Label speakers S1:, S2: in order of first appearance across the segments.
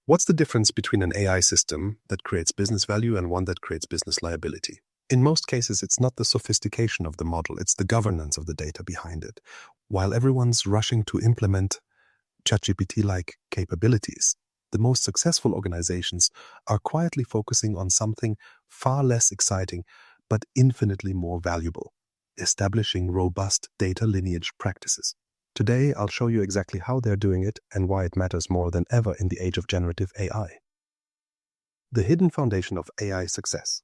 S1: What's the difference between an AI system that creates business value and one that creates business liability? In most cases, it's not the sophistication of the model, it's the governance of the data behind it. While everyone's rushing to implement ChatGPT-like capabilities, the most successful organizations are quietly focusing on something far less exciting but infinitely more valuable: establishing robust data lineage practices. Today, I'll show you exactly how they're doing it and why it matters more than ever in the age of generative AI. The hidden foundation of AI success.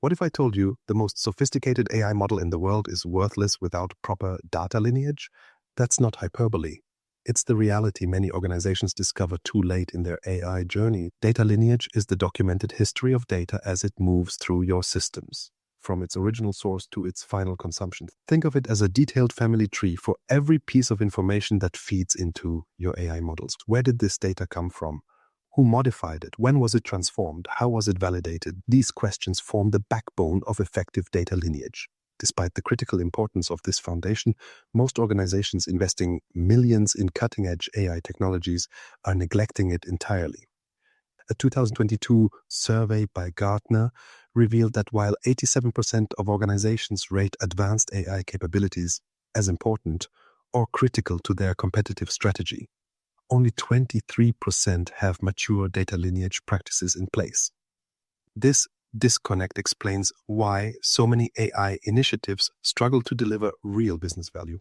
S1: What if I told you the most sophisticated AI model in the world is worthless without proper data lineage? That's not hyperbole. It's the reality many organizations discover too late in their AI journey. Data lineage is the documented history of data as it moves through your systems, from its original source to its final consumption. Think of it as a detailed family tree for every piece of information that feeds into your AI models. Where did this data come from? Who modified it? When was it transformed? How was it validated? These questions form the backbone of effective data lineage. Despite the critical importance of this foundation, most organizations investing millions in cutting-edge AI technologies are neglecting it entirely. A 2022 survey by Gartner revealed that while 87% of organizations rate advanced AI capabilities as important or critical to their competitive strategy, only 23% have mature data lineage practices in place. This disconnect explains why so many AI initiatives struggle to deliver real business value.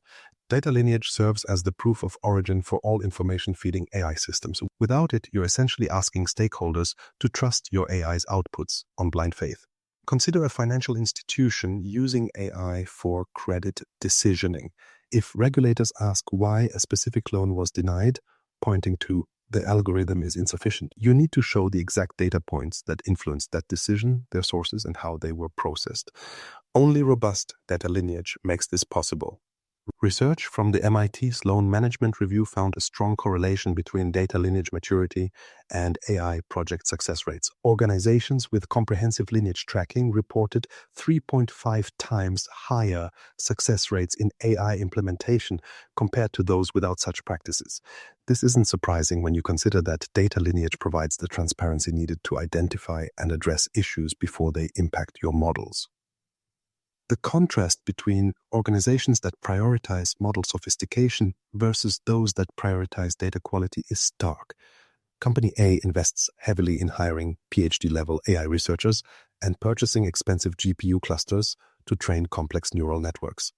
S1: Data lineage serves as the proof of origin for all information-feeding AI systems. Without it, you're essentially asking stakeholders to trust your AI's outputs on blind faith. Consider a financial institution using AI for credit decisioning. If regulators ask why a specific loan was denied, pointing to the algorithm is insufficient, you need to show the exact data points that influenced that decision, their sources, and how they were processed. Only robust data lineage makes this possible. Research from the MIT Sloan Management Review found a strong correlation between data lineage maturity and AI project success rates. Organizations with comprehensive lineage tracking reported 3.5 times higher success rates in AI implementation compared to those without such practices. This isn't surprising when you consider that data lineage provides the transparency needed to identify and address issues before they impact your models. The contrast between organizations that prioritize model sophistication versus those that prioritize data quality is stark. Company A invests heavily in hiring PhD-level AI researchers and purchasing expensive GPU clusters to train complex neural networks.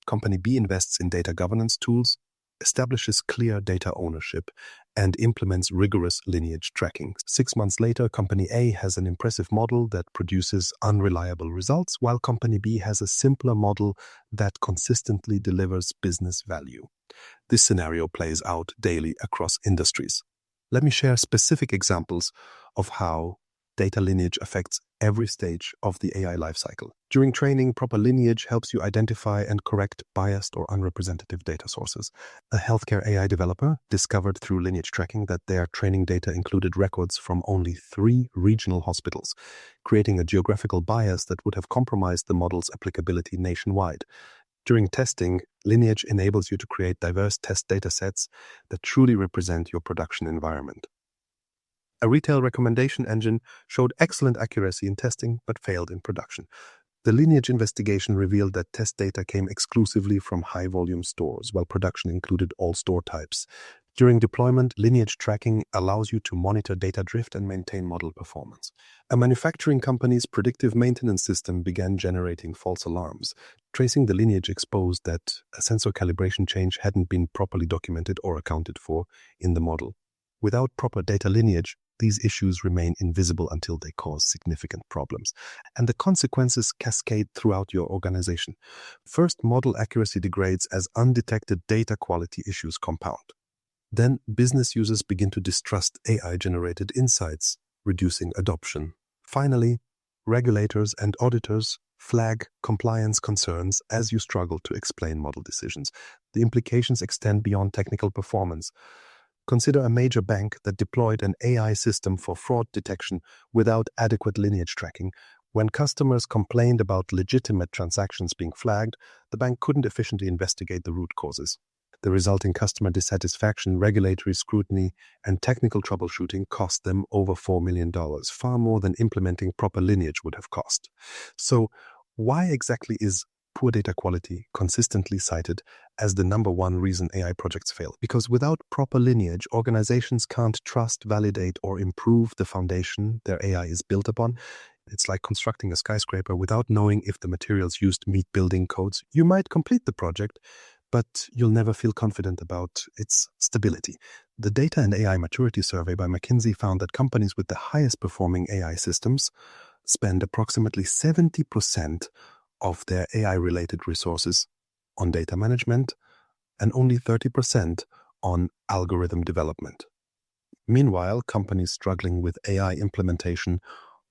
S1: Company B invests in data governance tools, establishes clear data ownership, and implements rigorous lineage tracking. 6 months later, Company A has an impressive model that produces unreliable results, while Company B has a simpler model that consistently delivers business value. This scenario plays out daily across industries. Let me share specific examples of how data lineage affects every stage of the AI lifecycle. During training, proper lineage helps you identify and correct biased or unrepresentative data sources. A healthcare AI developer discovered through lineage tracking that their training data included records from only 3 regional hospitals, creating a geographical bias that would have compromised the model's applicability nationwide. During testing, lineage enables you to create diverse test data sets that truly represent your production environment. A retail recommendation engine showed excellent accuracy in testing but failed in production. The lineage investigation revealed that test data came exclusively from high-volume stores, while production included all store types. During deployment, lineage tracking allows you to monitor data drift and maintain model performance. A manufacturing company's predictive maintenance system began generating false alarms. Tracing the lineage exposed that a sensor calibration change hadn't been properly documented or accounted for in the model. Without proper data lineage, these issues remain invisible until they cause significant problems, and the consequences cascade throughout your organization. First, model accuracy degrades as undetected data quality issues compound. Then, business users begin to distrust AI-generated insights, reducing adoption. Finally, regulators and auditors flag compliance concerns as you struggle to explain model decisions. The implications extend beyond technical performance. Consider a major bank that deployed an AI system for fraud detection without adequate lineage tracking. When customers complained about legitimate transactions being flagged, the bank couldn't efficiently investigate the root causes. The resulting customer dissatisfaction, regulatory scrutiny, and technical troubleshooting cost them over $4 million, far more than implementing proper Lineage would have cost. So, why exactly is poor data quality consistently cited as the number one reason AI projects fail? Because without proper Lineage, organizations can't trust, validate, or improve the foundation their AI is built upon. It's like constructing a skyscraper without knowing if the materials used meet building codes. You might complete the project, but you'll never feel confident about its stability. The Data and AI Maturity Survey by McKinsey found that companies with the highest performing AI systems spend approximately 70% of their AI-related resources on data management and only 30% on algorithm development. Meanwhile, companies struggling with AI implementation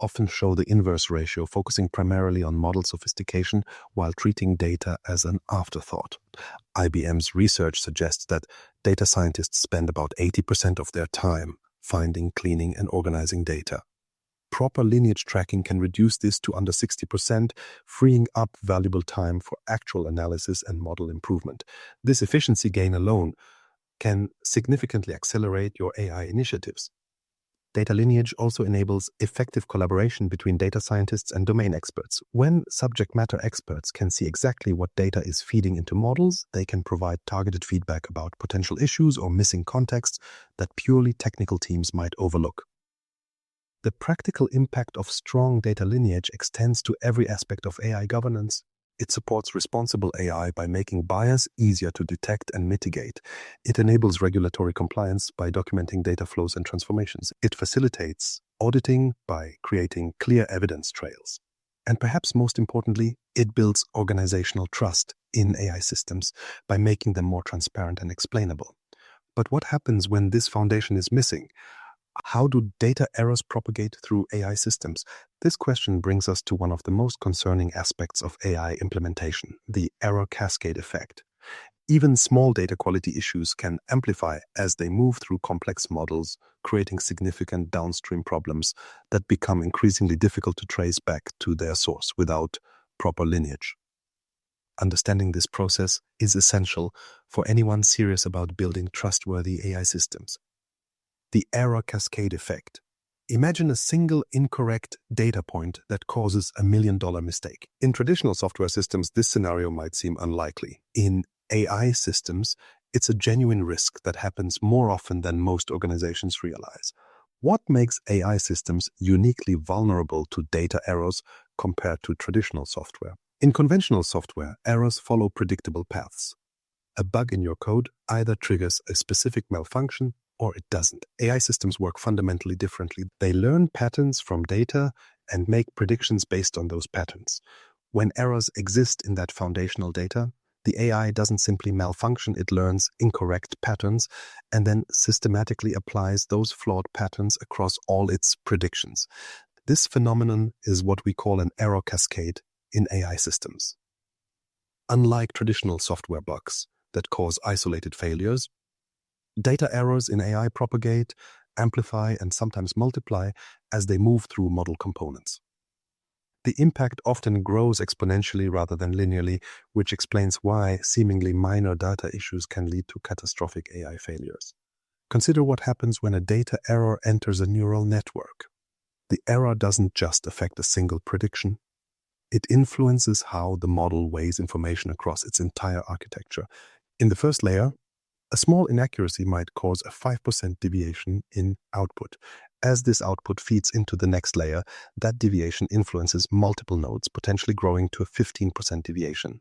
S1: often show the inverse ratio, focusing primarily on model sophistication while treating data as an afterthought. IBM's research suggests that data scientists spend about 80% of their time finding, cleaning, and organizing data. Proper lineage tracking can reduce this to under 60%, freeing up valuable time for actual analysis and model improvement. This efficiency gain alone can significantly accelerate your AI initiatives. Data lineage also enables effective collaboration between data scientists and domain experts. When subject matter experts can see exactly what data is feeding into models, they can provide targeted feedback about potential issues or missing contexts that purely technical teams might overlook. The practical impact of strong data lineage extends to every aspect of AI governance. It supports responsible AI by making bias easier to detect and mitigate. It enables regulatory compliance by documenting data flows and transformations. It facilitates auditing by creating clear evidence trails. And perhaps most importantly, it builds organizational trust in AI systems by making them more transparent and explainable. But what happens when this foundation is missing? How do data errors propagate through AI systems? This question brings us to one of the most concerning aspects of AI implementation, the error cascade effect. Even small data quality issues can amplify as they move through complex models, creating significant downstream problems that become increasingly difficult to trace back to their source without proper lineage. Understanding this process is essential for anyone serious about building trustworthy AI systems. The error cascade effect. Imagine a single incorrect data point that causes $1 million mistake. In traditional software systems, this scenario might seem unlikely. In AI systems, it's a genuine risk that happens more often than most organizations realize. What makes AI systems uniquely vulnerable to data errors compared to traditional software? In conventional software, errors follow predictable paths. A bug in your code either triggers a specific malfunction or it doesn't. AI systems work fundamentally differently. They learn patterns from data and make predictions based on those patterns. When errors exist in that foundational data, the AI doesn't simply malfunction, it learns incorrect patterns and then systematically applies those flawed patterns across all its predictions. This phenomenon is what we call an error cascade in AI systems. Unlike traditional software bugs that cause isolated failures, data errors in AI propagate, amplify, and sometimes multiply as they move through model components. The impact often grows exponentially rather than linearly, which explains why seemingly minor data issues can lead to catastrophic AI failures. Consider what happens when a data error enters a neural network. The error doesn't just affect a single prediction. It influences how the model weighs information across its entire architecture. In the first layer, a small inaccuracy might cause a 5% deviation in output. As this output feeds into the next layer, that deviation influences multiple nodes, potentially growing to a 15% deviation.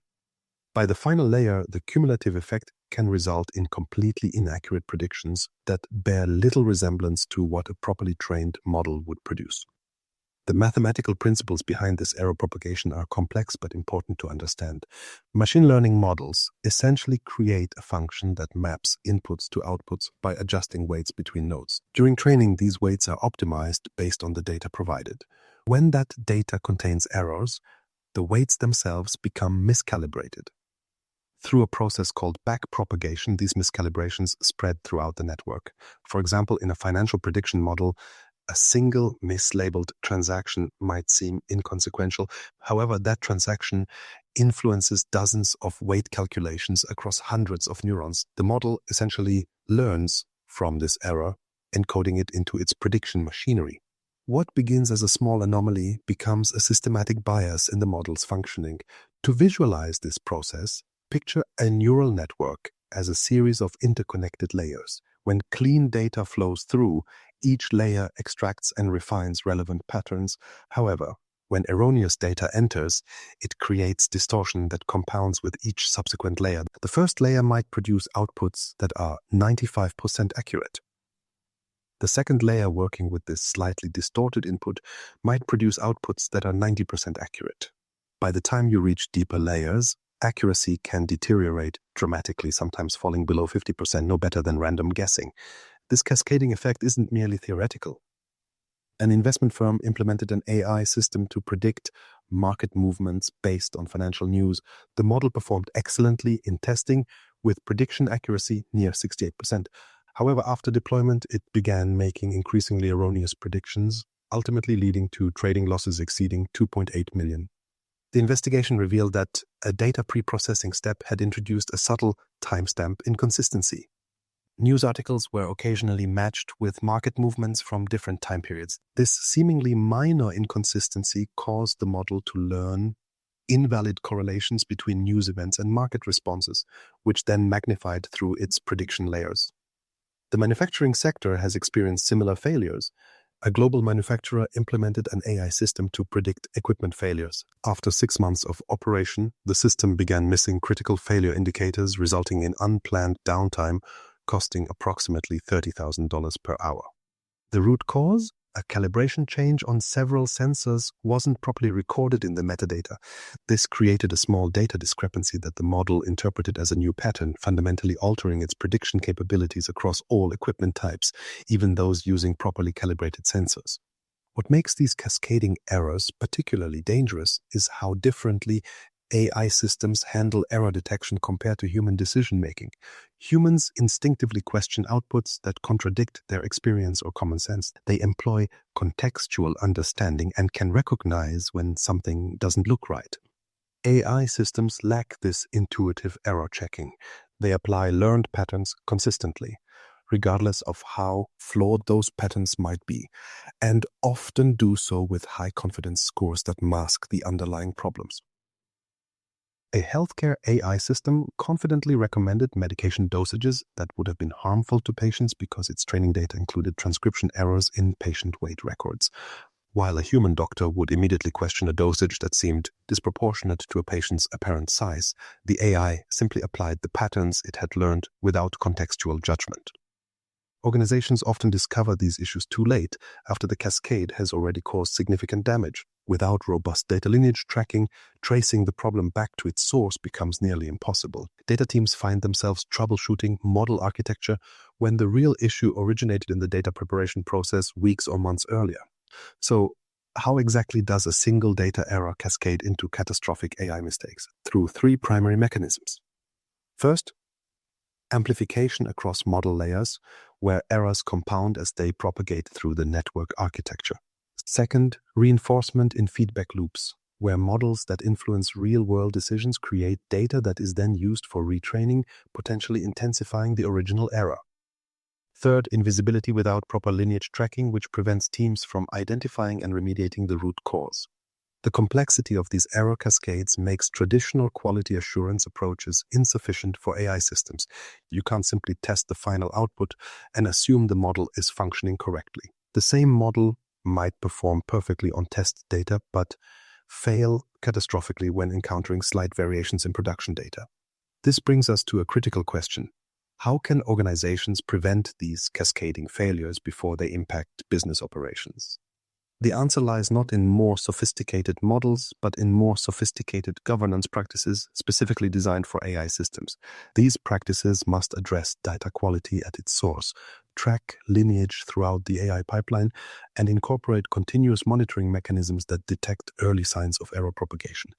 S1: By the final layer, the cumulative effect can result in completely inaccurate predictions that bear little resemblance to what a properly trained model would produce. The mathematical principles behind this error propagation are complex but important to understand. Machine learning models essentially create a function that maps inputs to outputs by adjusting weights between nodes. During training, these weights are optimized based on the data provided. When that data contains errors, the weights themselves become miscalibrated. Through a process called backpropagation, these miscalibrations spread throughout the network. For example, in a financial prediction model, a single mislabeled transaction might seem inconsequential. However, that transaction influences dozens of weight calculations across hundreds of neurons. The model essentially learns from this error, encoding it into its prediction machinery. What begins as a small anomaly becomes a systematic bias in the model's functioning. To visualize this process, picture a neural network as a series of interconnected layers. When clean data flows through, each layer extracts and refines relevant patterns. However, when erroneous data enters, it creates distortion that compounds with each subsequent layer. The first layer might produce outputs that are 95% accurate. The second layer, working with this slightly distorted input, might produce outputs that are 90% accurate. By the time you reach deeper layers, accuracy can deteriorate dramatically, sometimes falling below 50%, no better than random guessing. This cascading effect isn't merely theoretical. An investment firm implemented an AI system to predict market movements based on financial news. The model performed excellently in testing, with prediction accuracy near 68%. However, after deployment, it began making increasingly erroneous predictions, ultimately leading to trading losses exceeding 2.8 million. The investigation revealed that a data pre-processing step had introduced a subtle timestamp inconsistency. News articles were occasionally matched with market movements from different time periods. This seemingly minor inconsistency caused the model to learn invalid correlations between news events and market responses, which then magnified through its prediction layers. The manufacturing sector has experienced similar failures. A global manufacturer implemented an AI system to predict equipment failures. After 6 months of operation, the system began missing critical failure indicators, resulting in unplanned downtime, costing approximately $30,000 per hour. The root cause? A calibration change on several sensors wasn't properly recorded in the metadata. This created a small data discrepancy that the model interpreted as a new pattern, fundamentally altering its prediction capabilities across all equipment types, even those using properly calibrated sensors. What makes these cascading errors particularly dangerous is how differently AI systems handle error detection compared to human decision-making. Humans instinctively question outputs that contradict their experience or common sense. They employ contextual understanding and can recognize when something doesn't look right. AI systems lack this intuitive error checking. They apply learned patterns consistently, regardless of how flawed those patterns might be, and often do so with high confidence scores that mask the underlying problems. A healthcare AI system confidently recommended medication dosages that would have been harmful to patients because its training data included transcription errors in patient weight records, while a human doctor would immediately question a dosage that seemed disproportionate to a patient's apparent size. The AI simply applied the patterns it had learned without contextual judgment. Organizations often discover these issues too late, after the cascade has already caused significant damage. Without robust data lineage tracking, tracing the problem back to its source becomes nearly impossible. Data teams find themselves troubleshooting model architecture when the real issue originated in the data preparation process weeks or months earlier. So, how exactly does a single data error cascade into catastrophic AI mistakes? Through 3 primary mechanisms. First, amplification across model layers, where errors compound as they propagate through the network architecture. Second, reinforcement in feedback loops, where models that influence real-world decisions create data that is then used for retraining, potentially intensifying the original error. Third, invisibility without proper lineage tracking, which prevents teams from identifying and remediating the root cause. The complexity of these error cascades makes traditional quality assurance approaches insufficient for AI systems. You can't simply test the final output and assume the model is functioning correctly. The same model might perform perfectly on test data, but fail catastrophically when encountering slight variations in production data. This brings us to a critical question. How can organizations prevent these cascading failures before they impact business operations? The answer lies not in more sophisticated models, but in more sophisticated governance practices specifically designed for AI systems. These practices must address data quality at its source, track lineage throughout the AI pipeline, and incorporate continuous monitoring mechanisms that detect early signs of error propagation.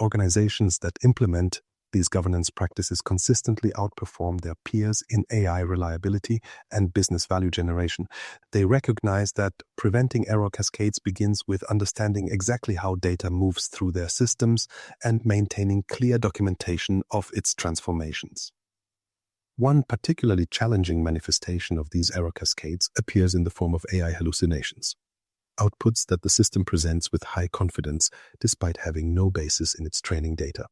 S1: Organizations that implement These governance practices consistently outperform their peers in AI reliability and business value generation. They recognize that preventing error cascades begins with understanding exactly how data moves through their systems and maintaining clear documentation of its transformations. One particularly challenging manifestation of these error cascades appears in the form of AI hallucinations, outputs that the system presents with high confidence despite having no basis in its training data.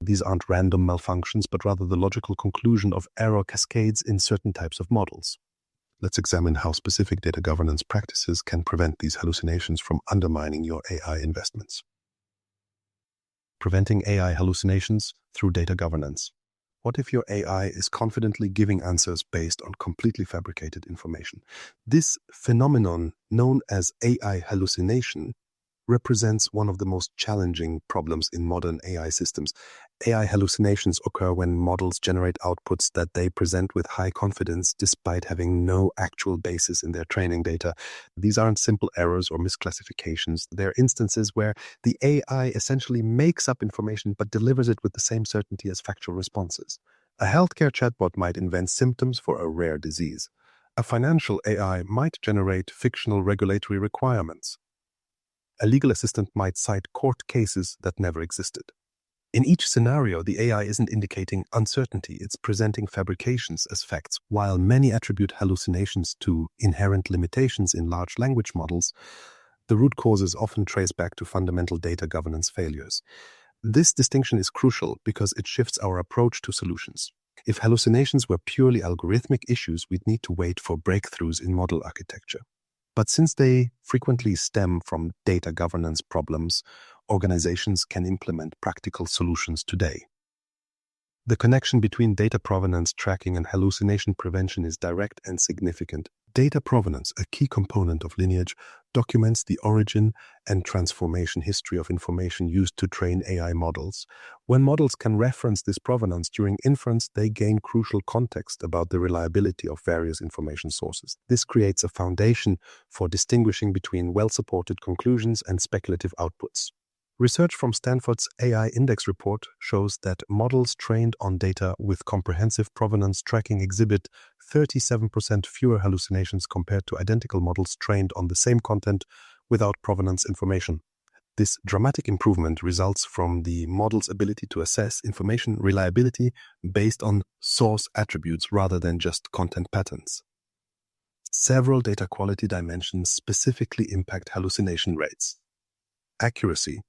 S1: These aren't random malfunctions, but rather the logical conclusion of error cascades in certain types of models. Let's examine how specific data governance practices can prevent these hallucinations from undermining your AI investments. Preventing AI hallucinations through data governance. What if your AI is confidently giving answers based on completely fabricated information? This phenomenon, known as AI hallucination, represents one of the most challenging problems in modern AI systems. AI hallucinations occur when models generate outputs that they present with high confidence despite having no actual basis in their training data. These aren't simple errors or misclassifications. They're instances where the AI essentially makes up information but delivers it with the same certainty as factual responses. A healthcare chatbot might invent symptoms for a rare disease. A financial AI might generate fictional regulatory requirements. A legal assistant might cite court cases that never existed. In each scenario, the AI isn't indicating uncertainty, it's presenting fabrications as facts. While many attribute hallucinations to inherent limitations in large language models, the root causes often trace back to fundamental data governance failures. This distinction is crucial because it shifts our approach to solutions. If hallucinations were purely algorithmic issues, we'd need to wait for breakthroughs in model architecture. But since they frequently stem from data governance problems, organizations can implement practical solutions today. The connection between data provenance tracking and hallucination prevention is direct and significant. Data provenance, a key component of Lineage, documents the origin and transformation history of information used to train AI models. When models can reference this provenance during inference, they gain crucial context about the reliability of various information sources. This creates a foundation for distinguishing between well-supported conclusions and speculative outputs. Research from Stanford's AI Index report shows that models trained on data with comprehensive provenance tracking exhibit 37% fewer hallucinations compared to identical models trained on the same content without provenance information. This dramatic improvement results from the model's ability to assess information reliability based on source attributes rather than just content patterns. Several data quality dimensions specifically impact hallucination rates. Accuracy,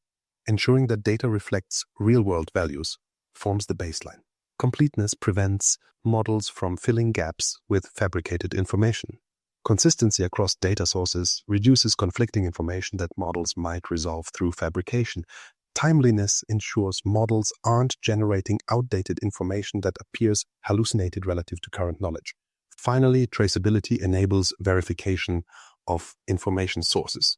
S1: ensuring that data reflects real-world values, forms the baseline. Completeness prevents models from filling gaps with fabricated information. Consistency across data sources reduces conflicting information that models might resolve through fabrication. Timeliness ensures models aren't generating outdated information that appears hallucinated relative to current knowledge. Finally, traceability enables verification of information sources.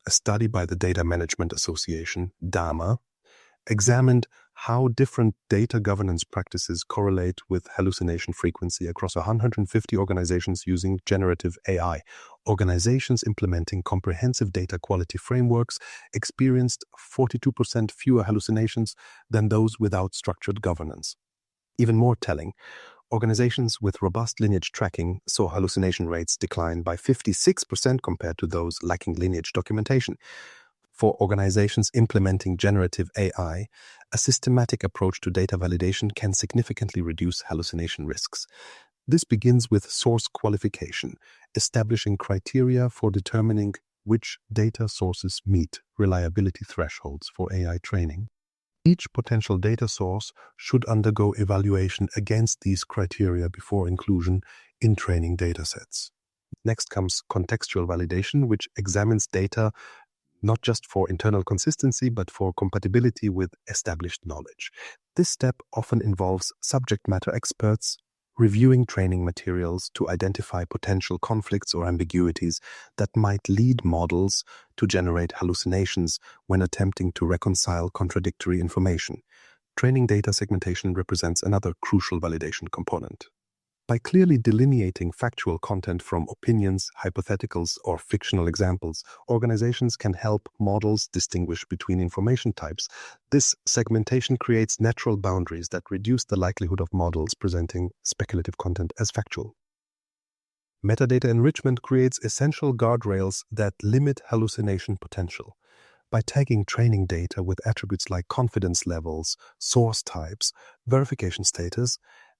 S1: A study by the Data Management Association, DAMA, examined how different data governance practices correlate with hallucination frequency across 150 organizations using generative AI. Organizations implementing comprehensive data quality frameworks experienced 42% fewer hallucinations than those without structured governance. Even more telling, organizations with robust lineage tracking saw hallucination rates decline by 56% compared to those lacking lineage documentation. For organizations implementing generative AI, a systematic approach to data validation can significantly reduce hallucination risks. This begins with source qualification, establishing criteria for determining which data sources meet reliability thresholds for AI training. Each potential data source should undergo evaluation against these criteria before inclusion in training datasets. Next comes contextual validation, which examines data not just for internal consistency, but for compatibility with established knowledge. This step often involves subject matter experts reviewing training materials to identify potential conflicts or ambiguities that might lead models to generate hallucinations when attempting to reconcile contradictory information. Training data segmentation represents another crucial validation component. By clearly delineating factual content from opinions, hypotheticals, or fictional examples, organizations can help models distinguish between information types. This segmentation creates natural boundaries that reduce the likelihood of models presenting speculative content as factual. Metadata enrichment creates essential guardrails that limit hallucination potential. By tagging training data with attributes like confidence levels, source types, verification status,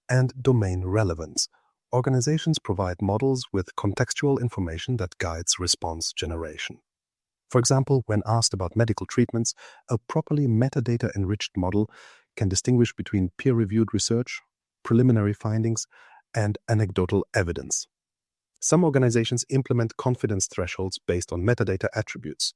S1: and domain relevance, organizations provide models with contextual information that guides response generation. For example, when asked about medical treatments, a properly metadata-enriched model can distinguish between peer-reviewed research, preliminary findings, and anecdotal evidence. Some organizations implement confidence thresholds based on metadata attributes.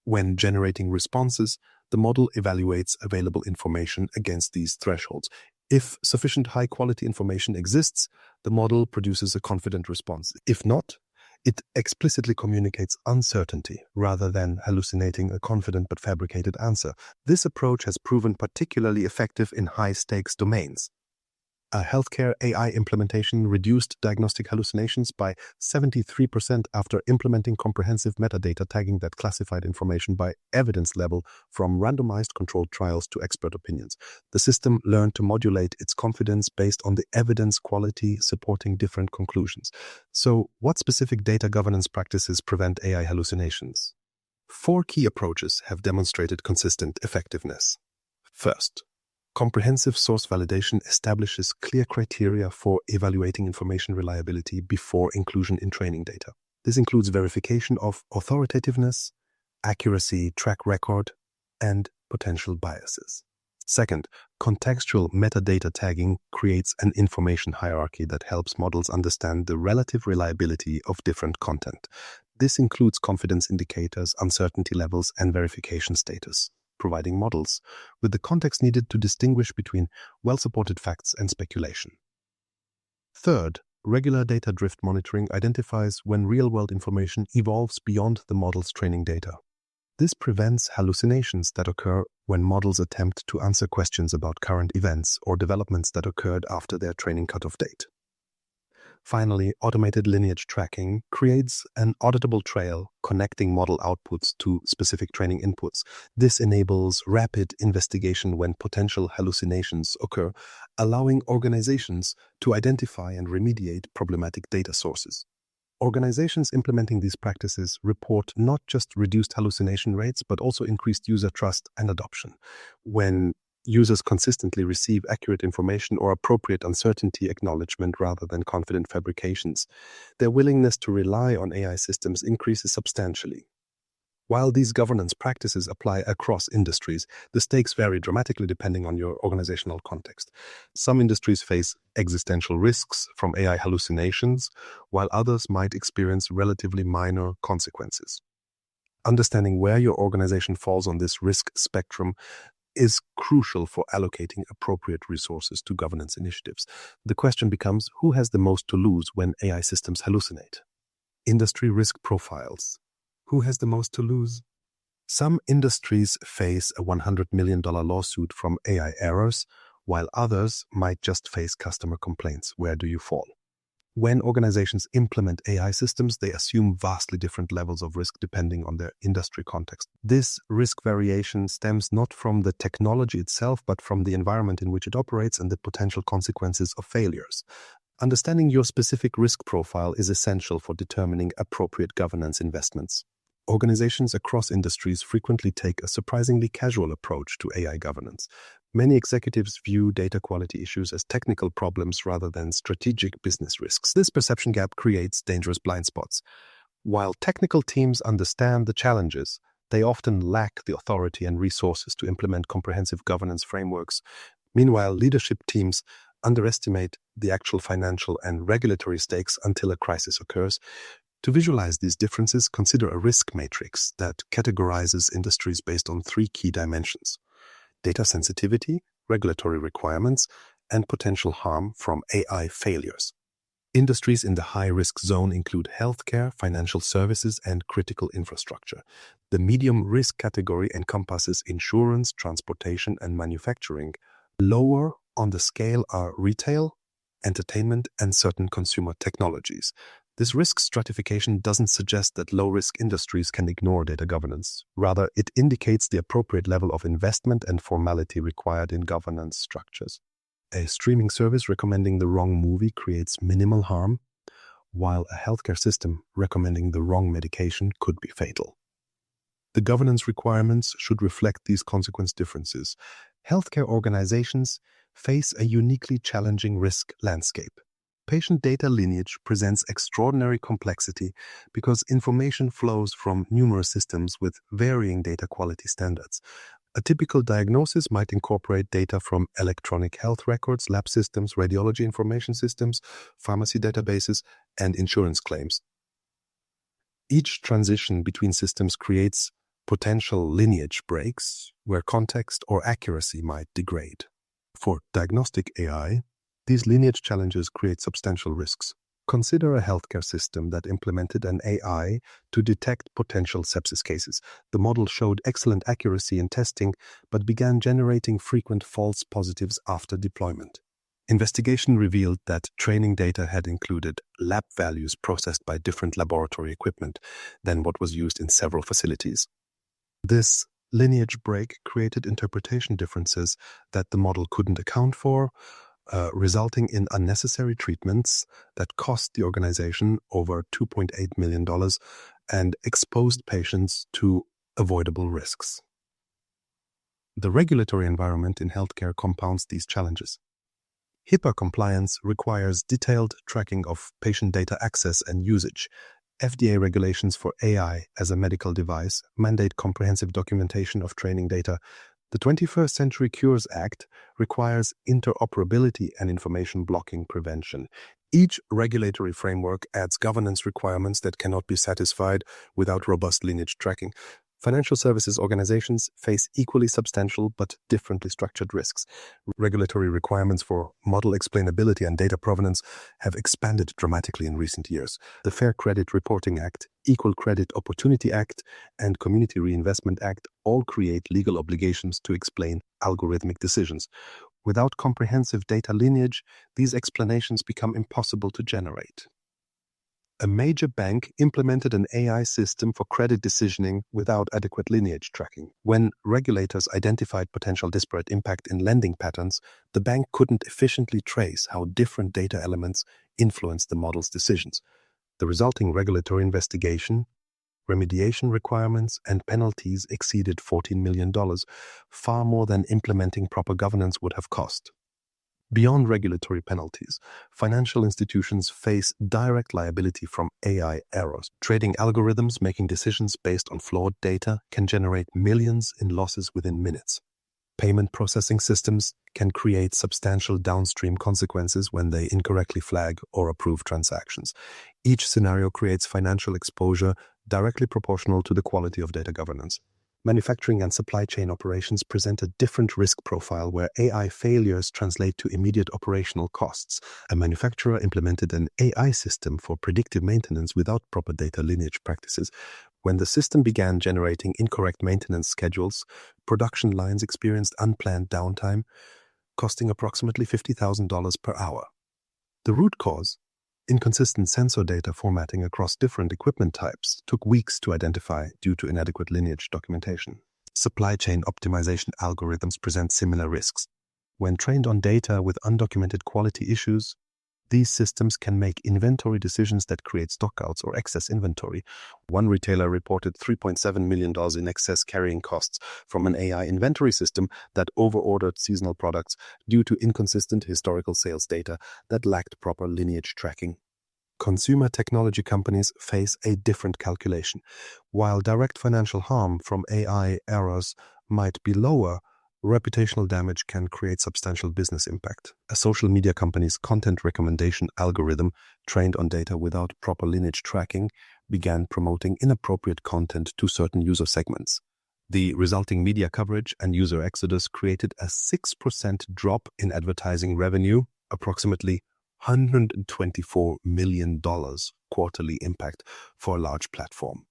S1: When generating responses, the model evaluates available information against these thresholds. If sufficient high-quality information exists, the model produces a confident response. If not, it explicitly communicates uncertainty rather than hallucinating a confident but fabricated answer. This approach has proven particularly effective in high-stakes domains. A healthcare AI implementation reduced diagnostic hallucinations by 73% after implementing comprehensive metadata tagging that classified information by evidence level from randomized controlled trials to expert opinions. The system learned to modulate its confidence based on the evidence quality supporting different conclusions. So, what specific data governance practices prevent AI hallucinations? 4 key approaches have demonstrated consistent effectiveness. First, comprehensive source validation establishes clear criteria for evaluating information reliability before inclusion in training data. This includes verification of authoritativeness, accuracy, track record, and potential biases. Second, contextual metadata tagging creates an information hierarchy that helps models understand the relative reliability of different content. This includes confidence indicators, uncertainty levels, and verification status, providing models with the context needed to distinguish between well-supported facts and speculation. Third, regular data drift monitoring identifies when real-world information evolves beyond the model's training data. This prevents hallucinations that occur when models attempt to answer questions about current events or developments that occurred after their training cutoff date. Finally, automated lineage tracking creates an auditable trail connecting model outputs to specific training inputs. This enables rapid investigation when potential hallucinations occur, allowing organizations to identify and remediate problematic data sources. Organizations implementing these practices report not just reduced hallucination rates, but also increased user trust and adoption. When users consistently receive accurate information or appropriate uncertainty acknowledgement rather than confident fabrications, their willingness to rely on AI systems increases substantially. While these governance practices apply across industries, the stakes vary dramatically depending on your organizational context. Some industries face existential risks from AI hallucinations, while others might experience relatively minor consequences. Understanding where your organization falls on this risk spectrum is crucial for allocating appropriate resources to governance initiatives. The question becomes, who has the most to lose when AI systems hallucinate? Industry risk profiles. Who has the most to lose? Some industries face a $100 million lawsuit from AI errors, while others might just face customer complaints. Where do you fall? When organizations implement AI systems, they assume vastly different levels of risk depending on their industry context. This risk variation stems not from the technology itself, but from the environment in which it operates and the potential consequences of failures. Understanding your specific risk profile is essential for determining appropriate governance investments. Organizations across industries frequently take a surprisingly casual approach to AI governance. Many executives view data quality issues as technical problems rather than strategic business risks. This perception gap creates dangerous blind spots. While technical teams understand the challenges, they often lack the authority and resources to implement comprehensive governance frameworks. Meanwhile, leadership teams underestimate the actual financial and regulatory stakes until a crisis occurs. To visualize these differences, consider a risk matrix that categorizes industries based on 3 key dimensions: data sensitivity, regulatory requirements, and potential harm from AI failures. Industries in the high-risk zone include healthcare, financial services, and critical infrastructure. The medium-risk category encompasses insurance, transportation, and manufacturing. Lower on the scale are retail, entertainment, and certain consumer technologies. This risk stratification doesn't suggest that low-risk industries can ignore data governance. Rather, it indicates the appropriate level of investment and formality required in governance structures. A streaming service recommending the wrong movie creates minimal harm, while a healthcare system recommending the wrong medication could be fatal. The governance requirements should reflect these consequence differences. Healthcare organizations face a uniquely challenging risk landscape. Patient data lineage presents extraordinary complexity because information flows from numerous systems with varying data quality standards. A typical diagnosis might incorporate data from electronic health records, lab systems, radiology information systems, pharmacy databases, and insurance claims. Each transition between systems creates potential lineage breaks where context or accuracy might degrade. For diagnostic AI, these lineage challenges create substantial risks. Consider a healthcare system that implemented an AI to detect potential sepsis cases. The model showed excellent accuracy in testing, but began generating frequent false positives after deployment. Investigation revealed that training data had included lab values processed by different laboratory equipment than what was used in several facilities. This lineage break created interpretation differences that the model couldn't account for, resulting in unnecessary treatments that cost the organization over $2.8 million and exposed patients to avoidable risks. The regulatory environment in healthcare compounds these challenges. HIPAA compliance requires detailed tracking of patient data access and usage. FDA regulations for AI as a medical device mandate comprehensive documentation of training data. The 21st Century Cures Act requires interoperability and information blocking prevention. Each regulatory framework adds governance requirements that cannot be satisfied without robust lineage tracking. Financial services organizations face equally substantial but differently structured risks. Regulatory requirements for model explainability and data provenance have expanded dramatically in recent years. The Fair Credit Reporting Act, Equal Credit Opportunity Act, and Community Reinvestment Act all create legal obligations to explain algorithmic decisions. Without comprehensive data lineage, these explanations become impossible to generate. A major bank implemented an AI system for credit decisioning without adequate lineage tracking. When regulators identified potential disparate impact in lending patterns, the bank couldn't efficiently trace how different data elements influenced the model's decisions. The resulting regulatory investigation, remediation requirements, and penalties exceeded $14 million, far more than implementing proper governance would have cost. Beyond regulatory penalties, financial institutions face direct liability from AI errors. Trading algorithms making decisions based on flawed data can generate millions in losses within minutes. Payment processing systems can create substantial downstream consequences when they incorrectly flag or approve transactions. Each scenario creates financial exposure directly proportional to the quality of data governance. Manufacturing and supply chain operations present a different risk profile where AI failures translate to immediate operational costs. A manufacturer implemented an AI system for predictive maintenance without proper data lineage practices. When the system began generating incorrect maintenance schedules, production lines experienced unplanned downtime, costing approximately $50,000 per hour. The root cause? Inconsistent sensor data formatting across different equipment types took weeks to identify due to inadequate lineage documentation. Supply chain optimization algorithms present similar risks. When trained on data with undocumented quality issues, these systems can make inventory decisions that create stockouts or excess inventory. One retailer reported $3.7 million in excess carrying costs from an AI inventory system that overordered seasonal products due to inconsistent historical sales data that lacked proper lineage tracking. Consumer technology companies face a different calculation. While direct financial harm from AI errors might be lower, reputational damage can create substantial business impact. A social media company's content recommendation algorithm, trained on data without proper lineage tracking, began promoting inappropriate content to certain user segments. The resulting media coverage and user exodus created a 6% drop in advertising revenue, approximately $124 million quarterly impact for a large platform.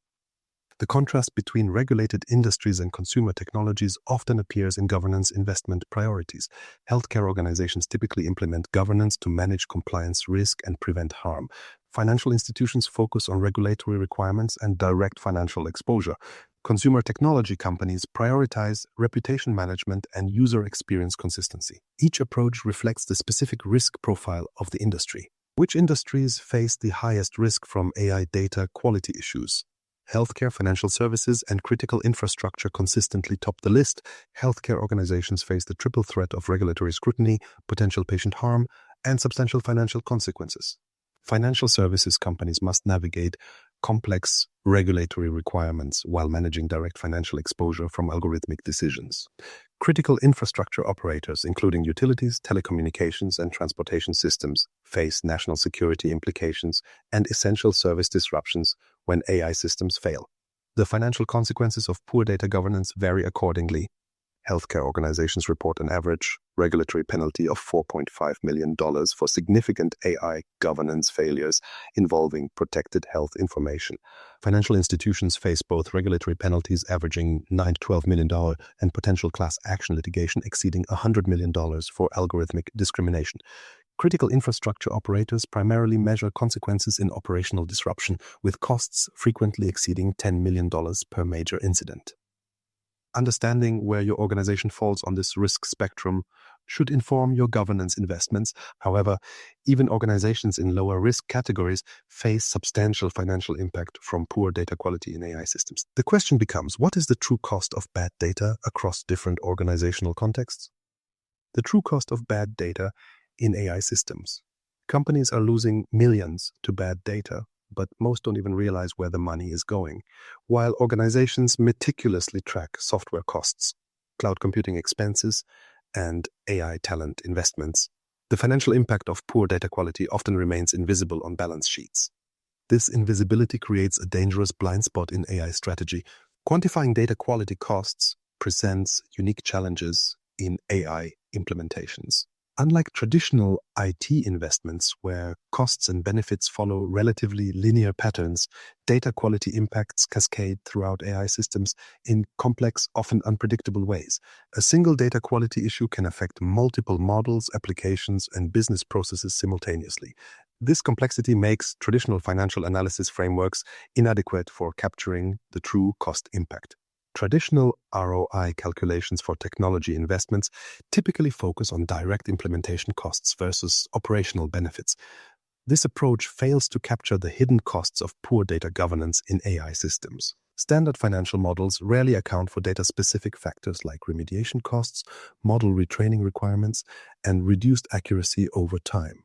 S1: The contrast between regulated industries and consumer technologies often appears in governance investment priorities. Healthcare organizations typically implement governance to manage compliance risk and prevent harm. Financial institutions focus on regulatory requirements and direct financial exposure. Consumer technology companies prioritize reputation management and user experience consistency. Each approach reflects the specific risk profile of the industry. Which industries face the highest risk from AI data quality issues? Healthcare, financial services, and critical infrastructure consistently top the list. Healthcare organizations face the triple threat of regulatory scrutiny, potential patient harm, and substantial financial consequences. Financial services companies must navigate complex regulatory requirements while managing direct financial exposure from algorithmic decisions. Critical infrastructure operators, including utilities, telecommunications, and transportation systems, face national security implications and essential service disruptions when AI systems fail. The financial consequences of poor data governance vary accordingly. Healthcare organizations report an average regulatory penalty of $4.5 million for significant AI governance failures involving protected health information. Financial institutions face both regulatory penalties averaging $9 to $12 million and potential class action litigation exceeding $100 million for algorithmic discrimination. Critical infrastructure operators primarily measure consequences in operational disruption, with costs frequently exceeding $10 million per major incident. Understanding where your organization falls on this risk spectrum should inform your governance investments. However, even organizations in lower risk categories face substantial financial impact from poor data quality in AI systems. The question becomes, what is the true cost of bad data across different organizational contexts? The true cost of bad data in AI systems. Companies are losing millions to bad data, but most don't even realize where the money is going. While organizations meticulously track software costs, cloud computing expenses, and AI talent investments, the financial impact of poor data quality often remains invisible on balance sheets. This invisibility creates a dangerous blind spot in AI strategy. Quantifying data quality costs presents unique challenges in AI implementations. Unlike traditional IT investments, where costs and benefits follow relatively linear patterns, data quality impacts cascade throughout AI systems in complex, often unpredictable ways. A single data quality issue can affect multiple models, applications, and business processes simultaneously. This complexity makes traditional financial analysis frameworks inadequate for capturing the true cost impact. Traditional ROI calculations for technology investments typically focus on direct implementation costs versus operational benefits. This approach fails to capture the hidden costs of poor data governance in AI systems. Standard financial models rarely account for data-specific factors like remediation costs, model retraining requirements, and reduced accuracy over time.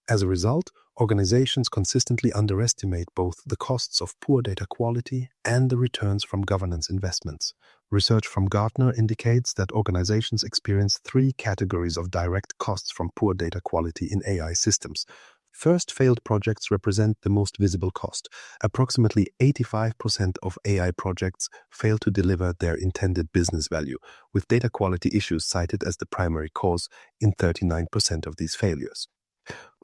S1: As a result, organizations consistently underestimate both the costs of poor data quality and the returns from governance investments. Research from Gartner indicates that organizations experience three categories of direct costs from poor data quality in AI systems. First, failed projects represent the most visible cost. Approximately 85% of AI projects fail to deliver their intended business value, with data quality issues cited as the primary cause in 39% of these failures.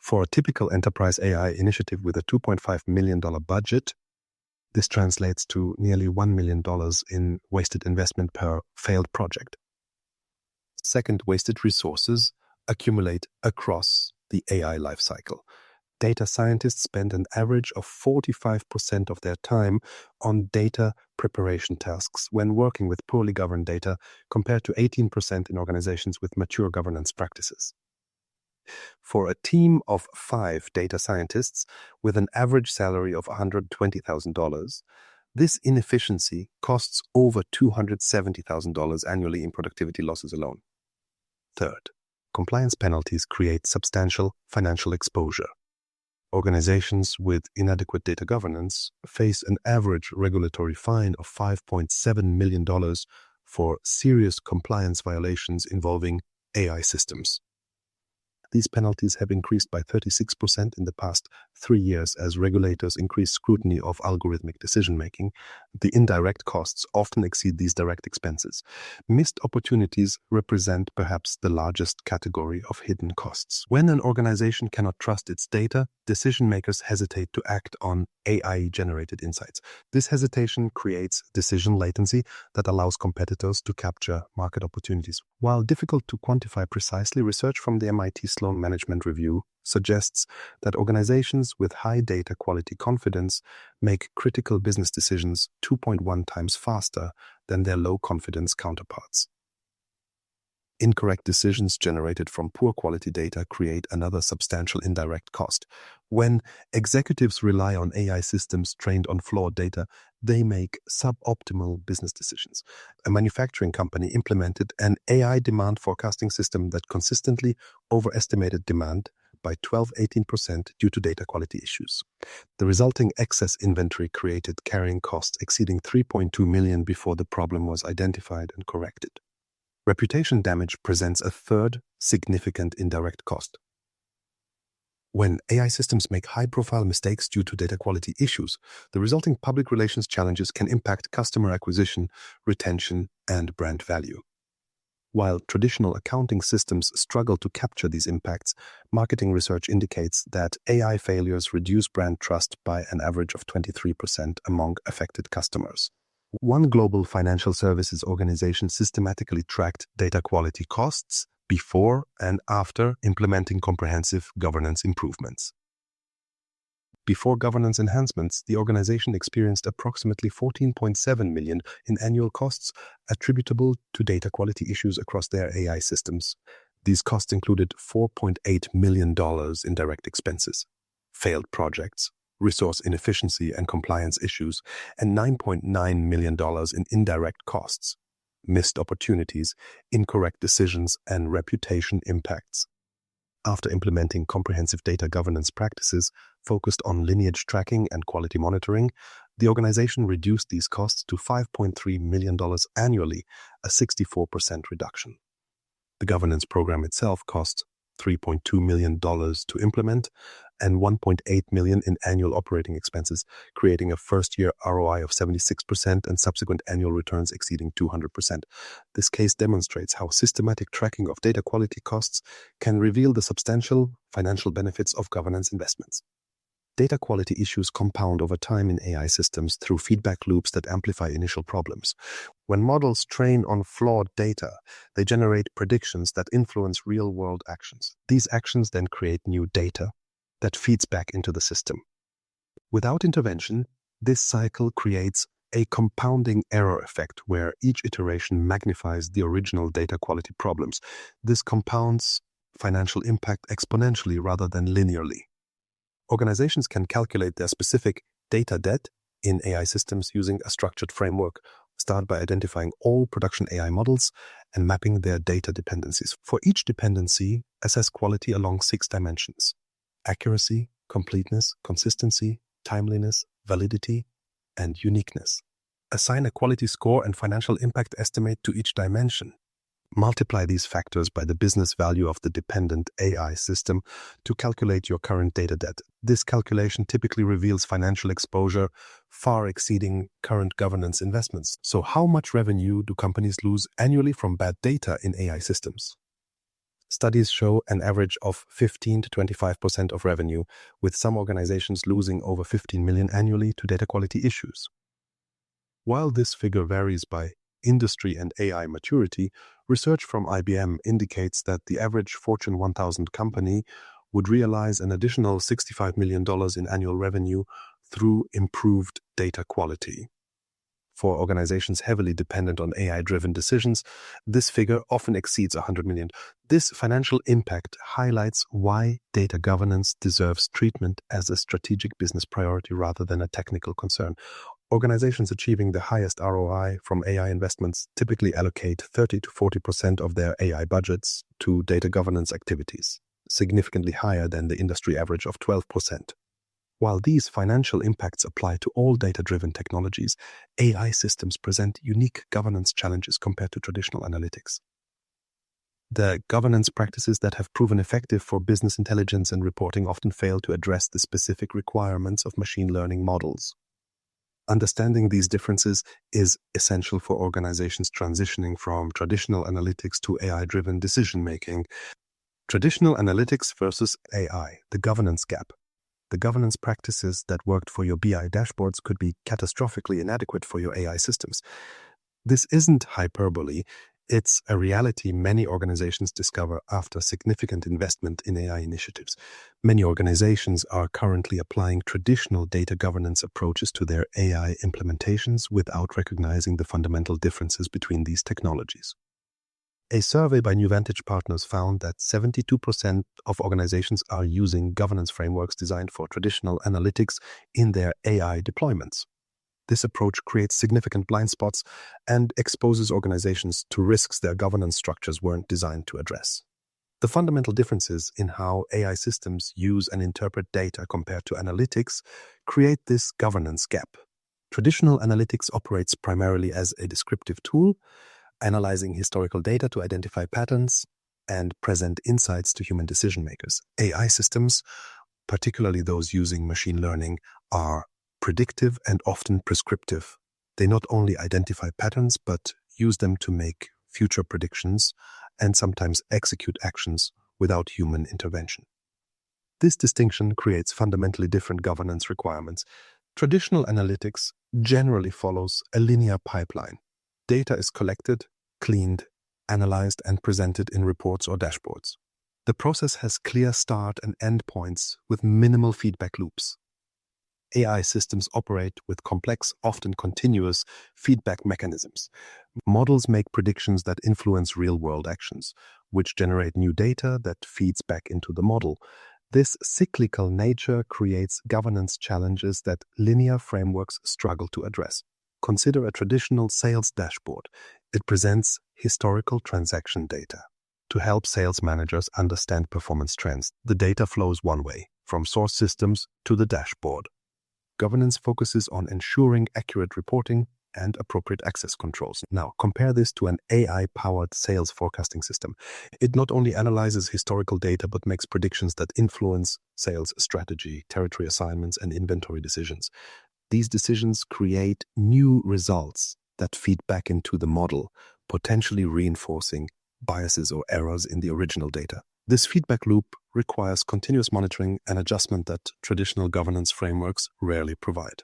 S1: For a typical enterprise AI initiative with a $2.5 million budget, this translates to nearly $1 million in wasted investment per failed project. Second, wasted resources accumulate across the AI lifecycle. Data scientists spend an average of 45% of their time on data preparation tasks when working with poorly governed data, compared to 18% in organizations with mature governance practices. For a team of 5 data scientists with an average salary of $120,000, this inefficiency costs over $270,000 annually in productivity losses alone. Third, compliance penalties create substantial financial exposure. Organizations with inadequate data governance face an average regulatory fine of $5.7 million for serious compliance violations involving AI systems. These penalties have increased by 36% in the past 3 years as regulators increase scrutiny of algorithmic decision-making. The indirect costs often exceed these direct expenses. Missed opportunities represent perhaps the largest category of hidden costs. When an organization cannot trust its data, decision-makers hesitate to act on AI-generated insights. This hesitation creates decision latency that allows competitors to capture market opportunities. While difficult to quantify precisely, research from the MIT Sloan Management Review suggests that organizations with high data quality confidence make critical business decisions 2.1 times faster than their low confidence counterparts. Incorrect decisions generated from poor quality data create another substantial indirect cost. When executives rely on AI systems trained on flawed data, they make suboptimal business decisions. A manufacturing company implemented an AI demand forecasting system that consistently overestimated demand by 12-18% due to data quality issues. The resulting excess inventory created carrying costs exceeding $3.2 million before the problem was identified and corrected. Reputation damage presents a third significant indirect cost. When AI systems make high-profile mistakes due to data quality issues, the resulting public relations challenges can impact customer acquisition, retention, and brand value. While traditional accounting systems struggle to capture these impacts, marketing research indicates that AI failures reduce brand trust by an average of 23% among affected customers. One global financial services organization systematically tracked data quality costs before and after implementing comprehensive governance improvements. Before governance enhancements, the organization experienced approximately $14.7 million in annual costs attributable to data quality issues across their AI systems. These costs included $4.8 million in direct expenses, failed projects, resource inefficiency and compliance issues, and $9.9 million in indirect costs, missed opportunities, incorrect decisions, and reputation impacts. After implementing comprehensive data governance practices focused on lineage tracking and quality monitoring, the organization reduced these costs to $5.3 million annually, a 64% reduction. The governance program itself cost $3.2 million to implement and $1.8 million in annual operating expenses, creating a first-year ROI of 76% and subsequent annual returns exceeding 200%. This case demonstrates how systematic tracking of data quality costs can reveal the substantial financial benefits of governance investments. Data quality issues compound over time in AI systems through feedback loops that amplify initial problems. When models train on flawed data, they generate predictions that influence real-world actions. These actions then create new data that feeds back into the system. Without intervention, this cycle creates a compounding error effect where each iteration magnifies the original data quality problems. This compounds financial impact exponentially rather than linearly. Organizations can calculate their specific data debt in AI systems using a structured framework. Start by identifying all production AI models and mapping their data dependencies. For each dependency, assess quality along 6 dimensions: accuracy, completeness, consistency, timeliness, validity, and uniqueness. Assign a quality score and financial impact estimate to each dimension. Multiply these factors by the business value of the dependent AI system to calculate your current data debt. This calculation typically reveals financial exposure far exceeding current governance investments. So how much revenue do companies lose annually from bad data in AI systems? Studies show an average of 15 to 25% of revenue, with some organizations losing over $15 million annually to data quality issues. While this figure varies by industry and AI maturity, research from IBM indicates that the average Fortune 1000 company would realize an additional $65 million in annual revenue through improved data quality. For organizations heavily dependent on AI-driven decisions, this figure often exceeds $100 million. This financial impact highlights why data governance deserves treatment as a strategic business priority rather than a technical concern. Organizations achieving the highest ROI from AI investments typically allocate 30 to 40% of their AI budgets to data governance activities, significantly higher than the industry average of 12%. While these financial impacts apply to all data-driven technologies, AI systems present unique governance challenges compared to traditional analytics. The governance practices that have proven effective for business intelligence and reporting often fail to address the specific requirements of machine learning models. Understanding these differences is essential for organizations transitioning from traditional analytics to AI-driven decision-making. Traditional analytics versus AI, the governance gap. The governance practices that worked for your BI dashboards could be catastrophically inadequate for your AI systems. This isn't hyperbole. It's a reality many organizations discover after significant investment in AI initiatives. Many organizations are currently applying traditional data governance approaches to their AI implementations without recognizing the fundamental differences between these technologies. A survey by New Vantage Partners found that 72% of organizations are using governance frameworks designed for traditional analytics in their AI deployments. This approach creates significant blind spots and exposes organizations to risks their governance structures weren't designed to address. The fundamental differences in how AI systems use and interpret data compared to analytics create this governance gap. Traditional analytics operates primarily as a descriptive tool, analyzing historical data to identify patterns and present insights to human decision makers. AI systems, particularly those using machine learning, are predictive and often prescriptive. They not only identify patterns, but use them to make future predictions and sometimes execute actions without human intervention. This distinction creates fundamentally different governance requirements. Traditional analytics generally follows a linear pipeline. Data is collected, cleaned, analyzed, and presented in reports or dashboards. The process has clear start and end points with minimal feedback loops. AI systems operate with complex, often continuous feedback mechanisms. Models make predictions that influence real-world actions, which generate new data that feeds back into the model. This cyclical nature creates governance challenges that linear frameworks struggle to address. Consider a traditional sales dashboard. It presents historical transaction data. To help sales managers understand performance trends, the data flows one way, from source systems to the dashboard. Governance focuses on ensuring accurate reporting and appropriate access controls. Now, compare this to an AI-powered sales forecasting system. It not only analyzes historical data, but makes predictions that influence sales strategy, territory assignments, and inventory decisions. These decisions create new results that feed back into the model, potentially reinforcing biases or errors in the original data. This feedback loop requires continuous monitoring and adjustment that traditional governance frameworks rarely provide.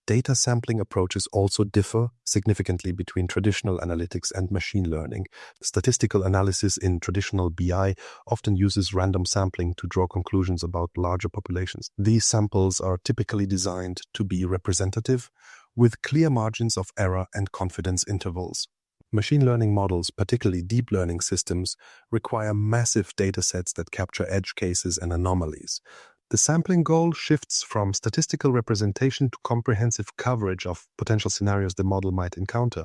S1: Data sampling approaches also differ significantly between traditional analytics and machine learning. Statistical analysis in traditional BI often uses random sampling to draw conclusions about larger populations. These samples are typically designed to be representative, with clear margins of error and confidence intervals. Machine learning models, particularly deep learning systems, require massive datasets that capture edge cases and anomalies. The sampling goal shifts from statistical representation to comprehensive coverage of potential scenarios the model might encounter.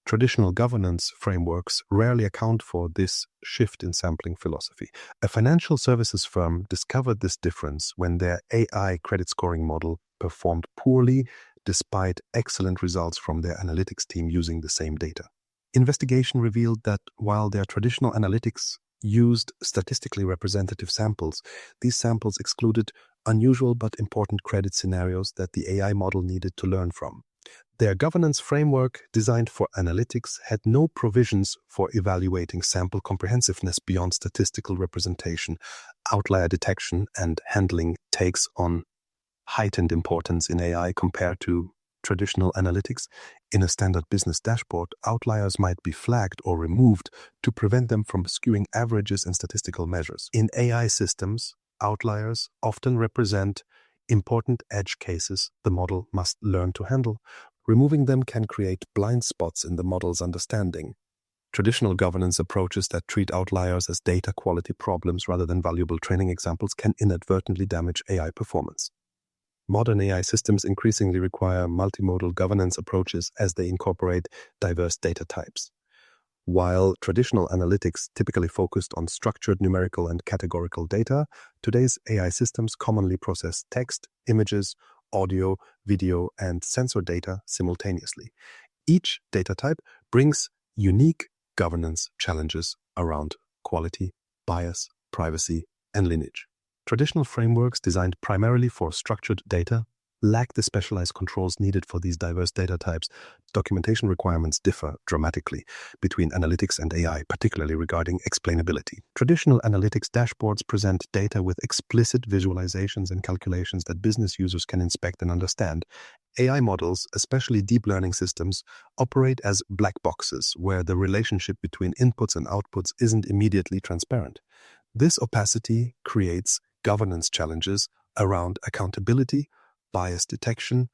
S1: Traditional governance frameworks rarely account for this shift in sampling philosophy. A financial services firm discovered this difference when their AI credit scoring model performed poorly despite excellent results from their analytics team using the same data. Investigation revealed that while their traditional analytics used statistically representative samples, these samples excluded unusual but important credit scenarios that the AI model needed to learn from. Their governance framework, designed for analytics, had no provisions for evaluating sample comprehensiveness beyond statistical representation. Outlier detection and handling takes on heightened importance in AI compared to traditional analytics. In a standard business dashboard, outliers might be flagged or removed to prevent them from skewing averages and statistical measures. In AI systems, outliers often represent important edge cases the model must learn to handle. Removing them can create blind spots in the model's understanding. Traditional governance approaches that treat outliers as data quality problems rather than valuable training examples can inadvertently damage AI performance. Modern AI systems increasingly require multimodal governance approaches as they incorporate diverse data types. While traditional analytics typically focused on structured numerical and categorical data, today's AI systems commonly process text, images, audio, video, and sensor data simultaneously. Each data type brings unique governance challenges around quality, bias, privacy, and lineage. Traditional frameworks designed primarily for structured data lack the specialized controls needed for these diverse data types. Documentation requirements differ dramatically between analytics and AI, particularly regarding explainability. Traditional analytics dashboards present data with explicit visualizations and calculations that business users can inspect and understand. AI models, especially deep learning systems, operate as black boxes where the relationship between inputs and outputs isn't immediately transparent. This opacity creates governance challenges around accountability, bias detection,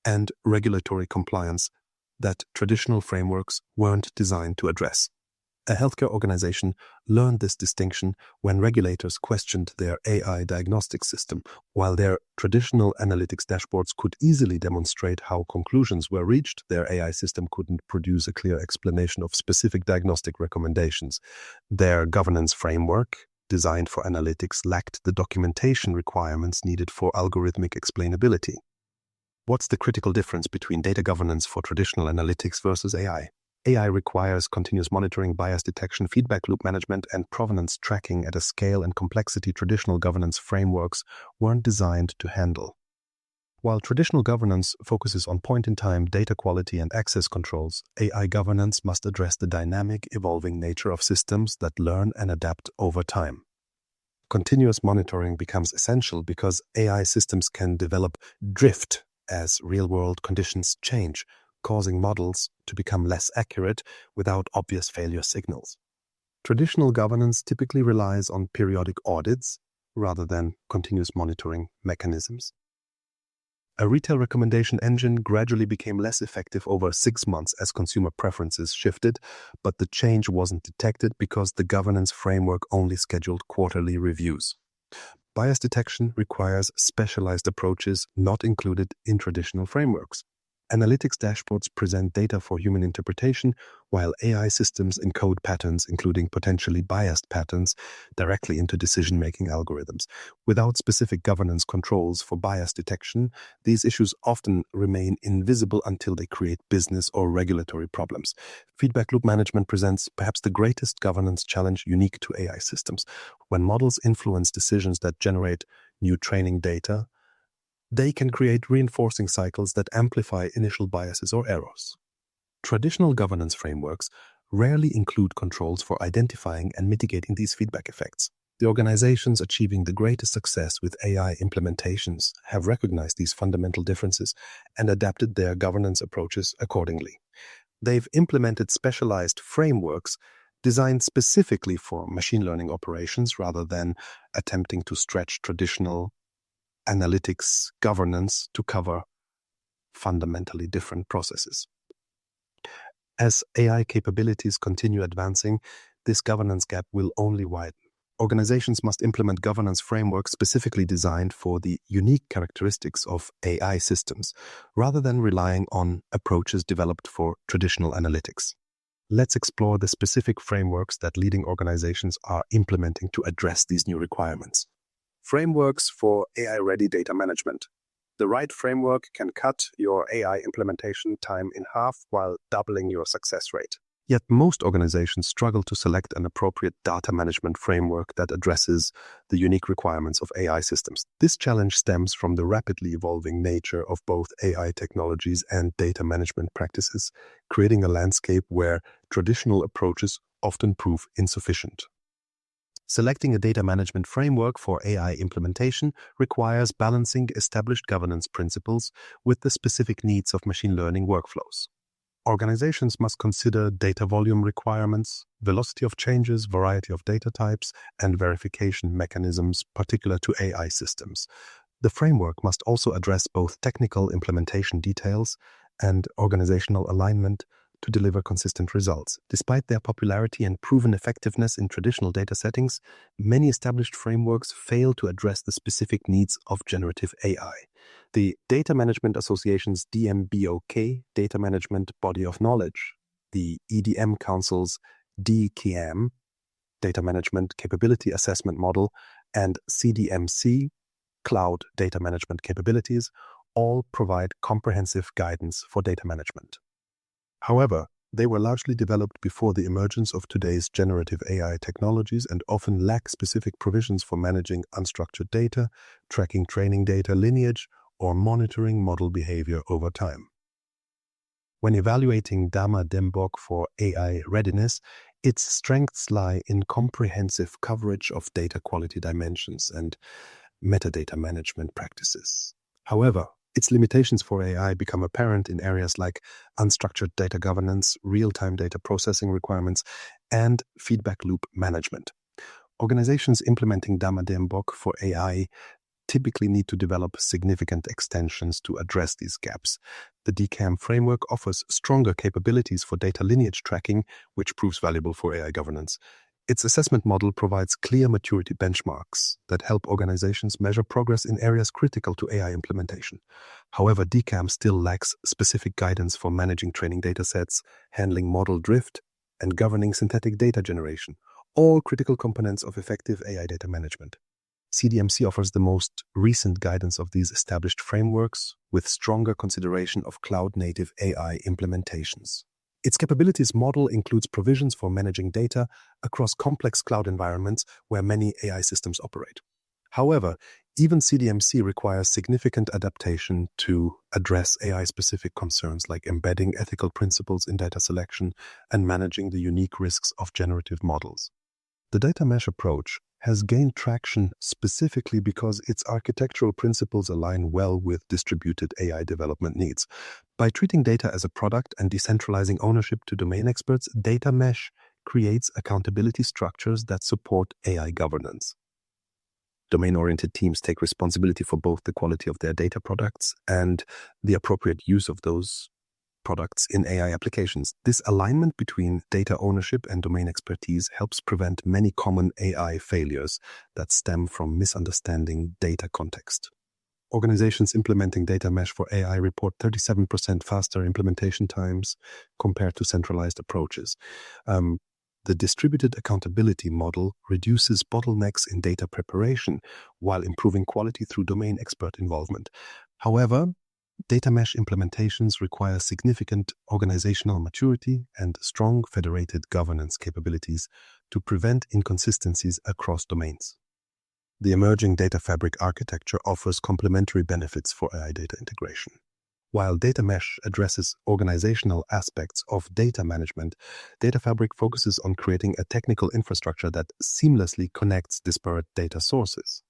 S1: and regulatory compliance that traditional frameworks weren't designed to address. A healthcare organization learned this distinction when regulators questioned their AI diagnostic system. While their traditional analytics dashboards could easily demonstrate how conclusions were reached, their AI system couldn't produce a clear explanation of specific diagnostic recommendations. Their governance framework, designed for analytics, lacked the documentation requirements needed for algorithmic explainability. What's the critical difference between data governance for traditional analytics versus AI? AI requires continuous monitoring, bias detection, feedback loop management, and provenance tracking at a scale and complexity traditional governance frameworks weren't designed to handle. While traditional governance focuses on point-in-time data quality and access controls, AI governance must address the dynamic, evolving nature of systems that learn and adapt over time. Continuous monitoring becomes essential because AI systems can develop drift as real-world conditions change, causing models to become less accurate without obvious failure signals. Traditional governance typically relies on periodic audits rather than continuous monitoring mechanisms. A retail recommendation engine gradually became less effective over 6 months as consumer preferences shifted, but the change wasn't detected because the governance framework only scheduled quarterly reviews. Bias detection requires specialized approaches not included in traditional frameworks. Analytics dashboards present data for human interpretation, while AI systems encode patterns, including potentially biased patterns, directly into decision-making algorithms. Without specific governance controls for bias detection, these issues often remain invisible until they create business or regulatory problems. Feedback loop management presents perhaps the greatest governance challenge unique to AI systems. When models influence decisions that generate new training data, they can create reinforcing cycles that amplify initial biases or errors. Traditional governance frameworks rarely include controls for identifying and mitigating these feedback effects. The organizations achieving the greatest success with AI implementations have recognized these fundamental differences and adapted their governance approaches accordingly. They've implemented specialized frameworks designed specifically for machine learning operations rather than attempting to stretch traditional analytics governance to cover fundamentally different processes. As AI capabilities continue advancing, this governance gap will only widen. Organizations must implement governance frameworks specifically designed for the unique characteristics of AI systems, rather than relying on approaches developed for traditional analytics. Let's explore the specific frameworks that leading organizations are implementing to address these new requirements. Frameworks for AI-ready data management. The right framework can cut your AI implementation time in half while doubling your success rate. Yet most organizations struggle to select an appropriate data management framework that addresses the unique requirements of AI systems. This challenge stems from the rapidly evolving nature of both AI technologies and data management practices, creating a landscape where traditional approaches often prove insufficient. Selecting a data management framework for AI implementation requires balancing established governance principles with the specific needs of machine learning workflows. Organizations must consider data volume requirements, velocity of changes, variety of data types, and verification mechanisms particular to AI systems. The framework must also address both technical implementation details and organizational alignment to deliver consistent results. Despite their popularity and proven effectiveness in traditional data settings, many established frameworks fail to address the specific needs of generative AI. The Data Management Association's DMBOK, Data Management Body of Knowledge, the EDM Council's DKM, Data Management Capability Assessment Model, and CDMC, Cloud Data Management Capabilities, all provide comprehensive guidance for data management. However, They were largely developed before the emergence of today's generative AI technologies and often lack specific provisions for managing unstructured data, tracking training data lineage, or monitoring model behavior over time. When evaluating Dama-Dembok for AI readiness, its strengths lie in comprehensive coverage of data quality dimensions and metadata management practices. However, its limitations for AI become apparent in areas like unstructured data governance, real-time data processing requirements, and feedback loop management. Organizations implementing Dama-Dembok for AI typically need to develop significant extensions to address these gaps. The DCAM framework offers stronger capabilities for data lineage tracking, which proves valuable for AI governance. Its assessment model provides clear maturity benchmarks that help organizations measure progress in areas critical to AI implementation. However, DCAM still lacks specific guidance for managing training datasets, handling model drift, and governing synthetic data generation, all critical components of effective AI data management. CDMC offers the most recent guidance of these established frameworks with stronger consideration of cloud-native AI implementations. Its capabilities model includes provisions for managing data across complex cloud environments where many AI systems operate. However, even CDMC requires significant adaptation to address AI-specific concerns like embedding ethical principles in data selection and managing the unique risks of generative models. The data mesh approach has gained traction specifically because its architectural principles align well with distributed AI development needs. By treating data as a product and decentralizing ownership to domain experts, data mesh creates accountability structures that support AI governance. Domain-oriented teams take responsibility for both the quality of their data products and the appropriate use of those products in AI applications. This alignment between data ownership and domain expertise helps prevent many common AI failures that stem from misunderstanding data context. Organizations implementing data mesh for AI report 37% faster implementation times compared to centralized approaches. The distributed accountability model reduces bottlenecks in data preparation while improving quality through domain expert involvement. However, data mesh implementations require significant organizational maturity and strong federated governance capabilities to prevent inconsistencies across domains. The emerging data fabric architecture offers complementary benefits for AI data integration. While data mesh addresses organizational aspects of data management, data fabric focuses on creating a technical infrastructure that seamlessly connects disparate data sources.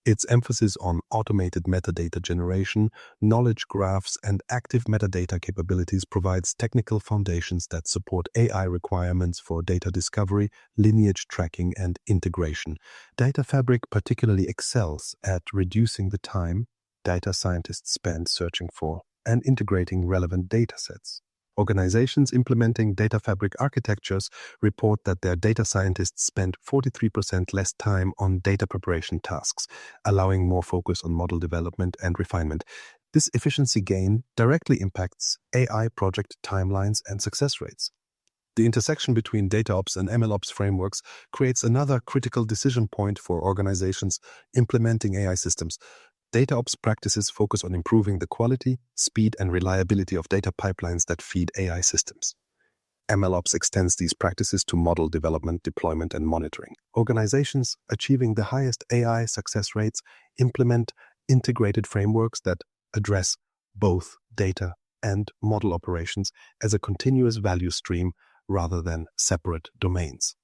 S1: Its emphasis on automated metadata generation, knowledge graphs, and active metadata capabilities provides technical foundations that support AI requirements for data discovery, lineage tracking, and integration. Data Fabric particularly excels at reducing the time data scientists spend searching for and integrating relevant datasets. Organizations implementing data fabric architectures report that their data scientists spend 43% less time on data preparation tasks, allowing more focus on model development and refinement. This efficiency gain directly impacts AI project timelines and success rates. The intersection between DataOps and MLOps frameworks creates another critical decision point for organizations implementing AI systems. DataOps practices focus on improving the quality, speed, and reliability of data pipelines that feed AI systems. MLOps extends these practices to model development, deployment, and monitoring. Organizations achieving the highest AI success rates implement integrated frameworks that address both data and model operations as a continuous value stream rather than separate domains.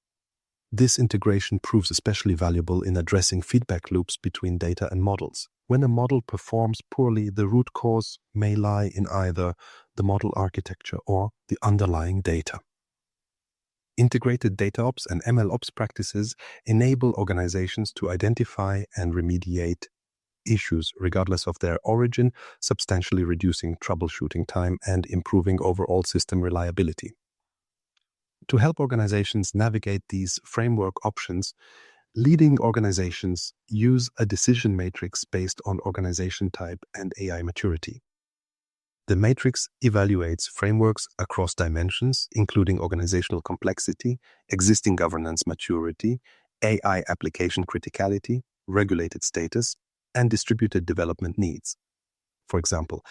S1: This integration proves especially valuable in addressing feedback loops between data and models. When a model performs poorly, the root cause may lie in either the model architecture or the underlying data. Integrated DataOps and MLOps practices enable organizations to identify and remediate issues regardless of their origin, substantially reducing troubleshooting time and improving overall system reliability. To help organizations navigate these framework options, leading organizations use a decision matrix based on organization type and AI maturity. The matrix evaluates frameworks across dimensions, including organizational complexity, existing governance maturity, AI application criticality, regulated status, and distributed development needs. For example,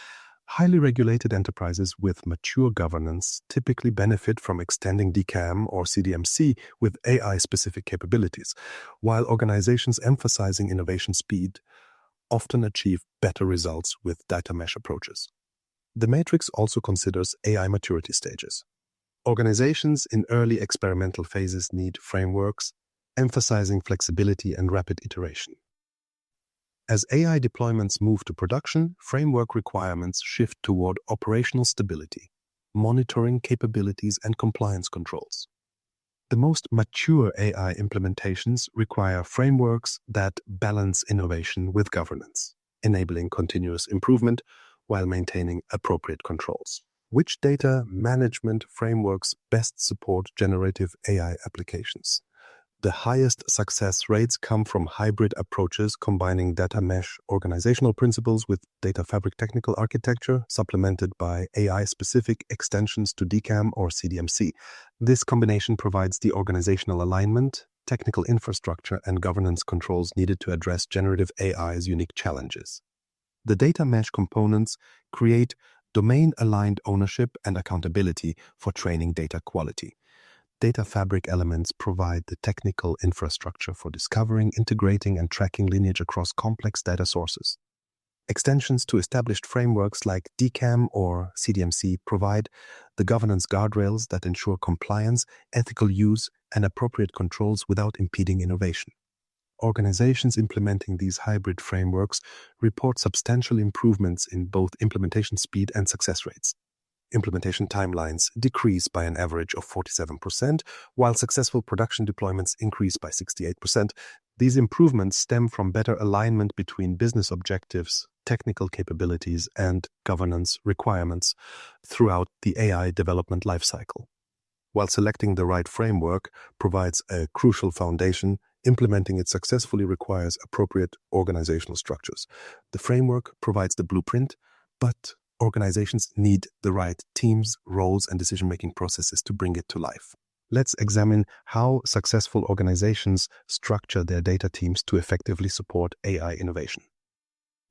S1: Highly regulated enterprises with mature governance typically benefit from extending DCAM or CDMC with AI-specific capabilities, while organizations emphasizing innovation speed often achieve better results with data mesh approaches. The matrix also considers AI maturity stages. Organizations in early experimental phases need frameworks emphasizing flexibility and rapid iteration. As AI deployments move to production, framework requirements shift toward operational stability, monitoring capabilities, and compliance controls. The most mature AI implementations require frameworks that balance innovation with governance, enabling continuous improvement while maintaining appropriate controls. Which data management frameworks best support generative AI applications? The highest success rates come from hybrid approaches combining data mesh organizational principles with data fabric technical architecture, supplemented by AI-specific extensions to DCAM or CDMC. This combination provides the organizational alignment, technical infrastructure, and governance controls needed to address generative AI's unique challenges. The data mesh components create domain-aligned ownership and accountability for training data quality. Data fabric elements provide the technical infrastructure for discovering, integrating, and tracking lineage across complex data sources. Extensions to established frameworks like DCAM or CDMC provide the governance guardrails that ensure compliance, ethical use, and appropriate controls without impeding innovation. Organizations implementing these hybrid frameworks report substantial improvements in both implementation speed and success rates. Implementation timelines decrease by an average of 47%, while successful production deployments increase by 68%. These improvements stem from better alignment between business objectives, technical capabilities, and governance requirements throughout the AI development lifecycle. While selecting the right framework provides a crucial foundation, implementing it successfully requires appropriate organizational structures. The framework provides the blueprint, but organizations need the right teams, roles, and decision-making processes to bring it to life. Let's examine how successful organizations structure their data teams to effectively support AI innovation.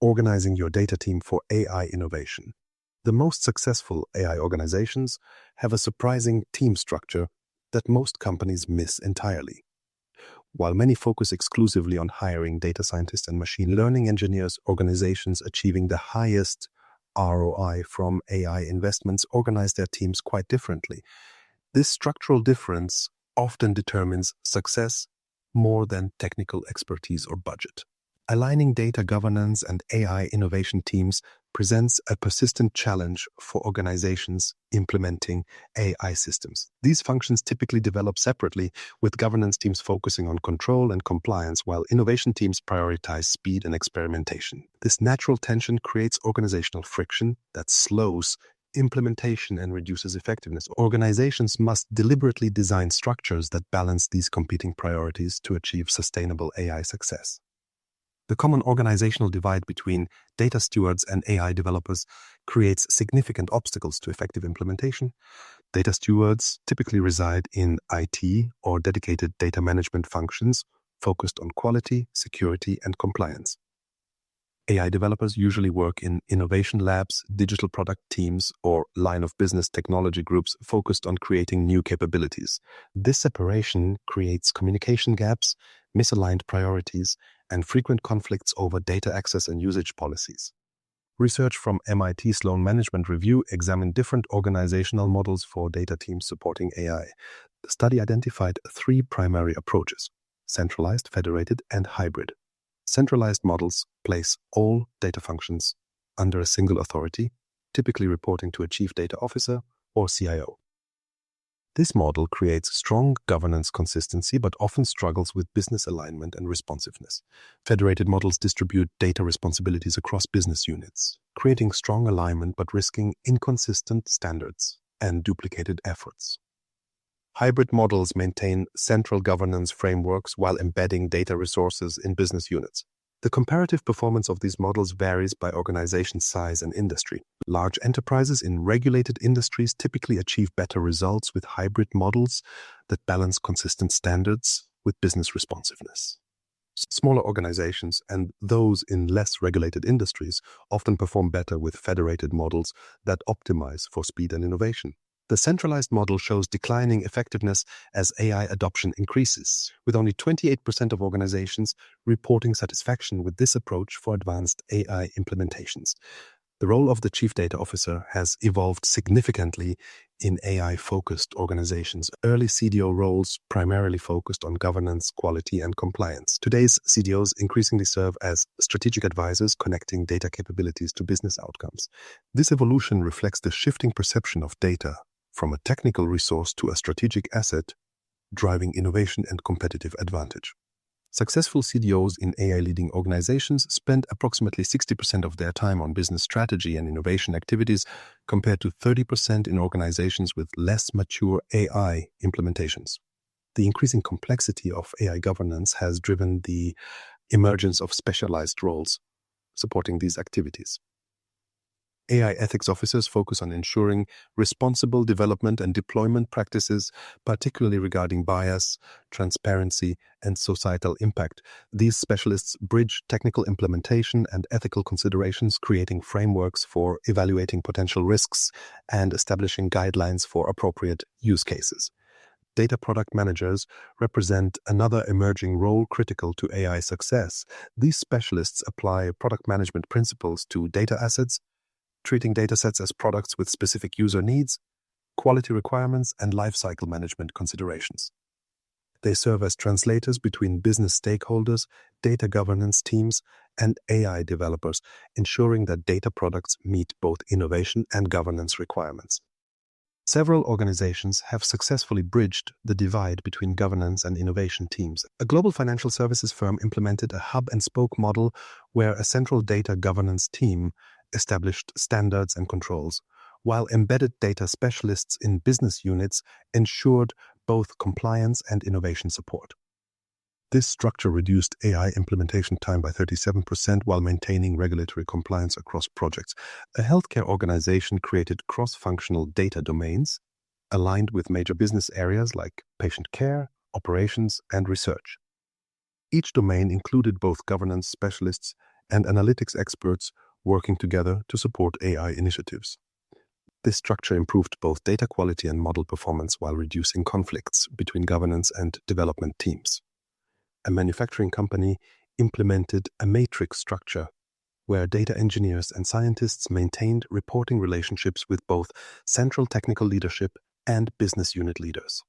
S1: Organizing your data team for AI innovation. The most successful AI organizations have a surprising team structure that most companies miss entirely. While many focus exclusively on hiring data scientists and machine learning engineers, organizations achieving the highest ROI from AI investments organize their teams quite differently. This structural difference often determines success more than technical expertise or budget. Aligning data governance and AI innovation teams presents a persistent challenge for organizations implementing AI systems. These functions typically develop separately, with governance teams focusing on control and compliance, while innovation teams prioritize speed and experimentation. This natural tension creates organizational friction that slows implementation and reduces effectiveness. Organizations must deliberately design structures that balance these competing priorities to achieve sustainable AI success. The common organizational divide between data stewards and AI developers creates significant obstacles to effective implementation. Data stewards typically reside in IT or dedicated data management functions focused on quality, security, and compliance. AI developers usually work in innovation labs, digital product teams, or line of business technology groups focused on creating new capabilities. This separation creates communication gaps, misaligned priorities, and frequent conflicts over data access and usage policies. Research from MIT Sloan Management Review examined different organizational models for data teams supporting AI. The study identified 3 primary approaches: centralized, federated, and hybrid. Centralized models place all data functions under a single authority, typically reporting to a chief data officer or CIO. This model creates strong governance consistency but often struggles with business alignment and responsiveness. Federated models distribute data responsibilities across business units, creating strong alignment but risking inconsistent standards and duplicated efforts. Hybrid models maintain central governance frameworks while embedding data resources in business units. The comparative performance of these models varies by organization size and industry. Large enterprises in regulated industries typically achieve better results with hybrid models that balance consistent standards with business responsiveness. Smaller organizations and those in less regulated industries often perform better with federated models that optimize for speed and innovation. The centralized model shows declining effectiveness as AI adoption increases, with only 28% of organizations reporting satisfaction with this approach for advanced AI implementations. The role of the Chief Data Officer has evolved significantly in AI-focused organizations. Early CDO roles primarily focused on governance, quality, and compliance. Today's CDOs increasingly serve as strategic advisors connecting data capabilities to business outcomes. This evolution reflects the shifting perception of data from a technical resource to a strategic asset, driving innovation and competitive advantage. Successful CDOs in AI-leading organizations spend approximately 60% of their time on business strategy and innovation activities, compared to 30% in organizations with less mature AI implementations. The increasing complexity of AI governance has driven the emergence of specialized roles supporting these activities. AI ethics officers focus on ensuring responsible development and deployment practices, particularly regarding bias, transparency, and societal impact. These specialists bridge technical implementation and ethical considerations, creating frameworks for evaluating potential risks and establishing guidelines for appropriate use cases. Data product managers represent another emerging role critical to AI success. These specialists apply product management principles to data assets, treating datasets as products with specific user needs, quality requirements, and lifecycle management considerations. They serve as translators between business stakeholders, data governance teams, and AI developers, ensuring that data products meet both innovation and governance requirements. Several organizations have successfully bridged the divide between governance and innovation teams. A global financial services firm implemented a hub-and-spoke model where a central data governance team established standards and controls, while embedded data specialists in business units ensured both compliance and innovation support. This structure reduced AI implementation time by 37% while maintaining regulatory compliance across projects. A healthcare organization created cross-functional data domains aligned with major business areas like patient care, operations, and research. Each domain included both governance specialists and analytics experts working together to support AI initiatives. This structure improved both data quality and model performance while reducing conflicts between governance and development teams. A manufacturing company implemented a matrix structure where data engineers and scientists maintained reporting relationships with both central technical leadership and business unit leaders.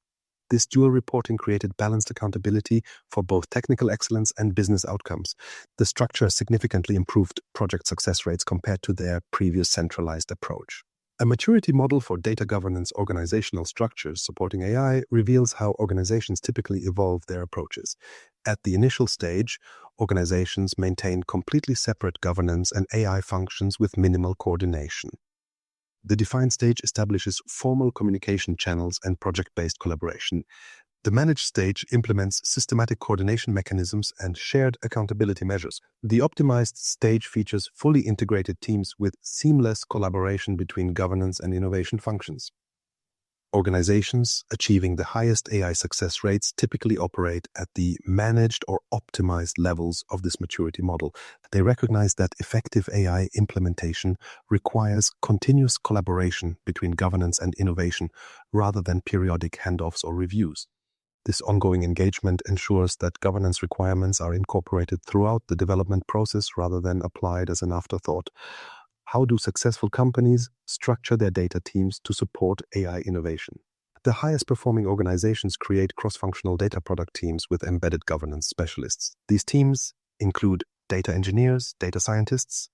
S1: This dual reporting created balanced accountability for both technical excellence and business outcomes. The structure significantly improved project success rates compared to their previous centralized approach. A maturity model for data governance organizational structures supporting AI reveals how organizations typically evolve their approaches. At the initial stage, organizations maintain completely separate governance and AI functions with minimal coordination. The defined stage establishes formal communication channels and project-based collaboration. The managed stage implements systematic coordination mechanisms and shared accountability measures. The optimized stage features fully integrated teams with seamless collaboration between governance and innovation functions. Organizations achieving the highest AI success rates typically operate at the managed or optimized levels of this maturity model. They recognize that effective AI implementation requires continuous collaboration between governance and innovation rather than periodic handoffs or reviews. This ongoing engagement ensures that governance requirements are incorporated throughout the development process rather than applied as an afterthought. How do successful companies structure their data teams to support AI innovation? The highest performing organizations create cross-functional data product teams with embedded governance specialists. These teams include data engineers, data scientists,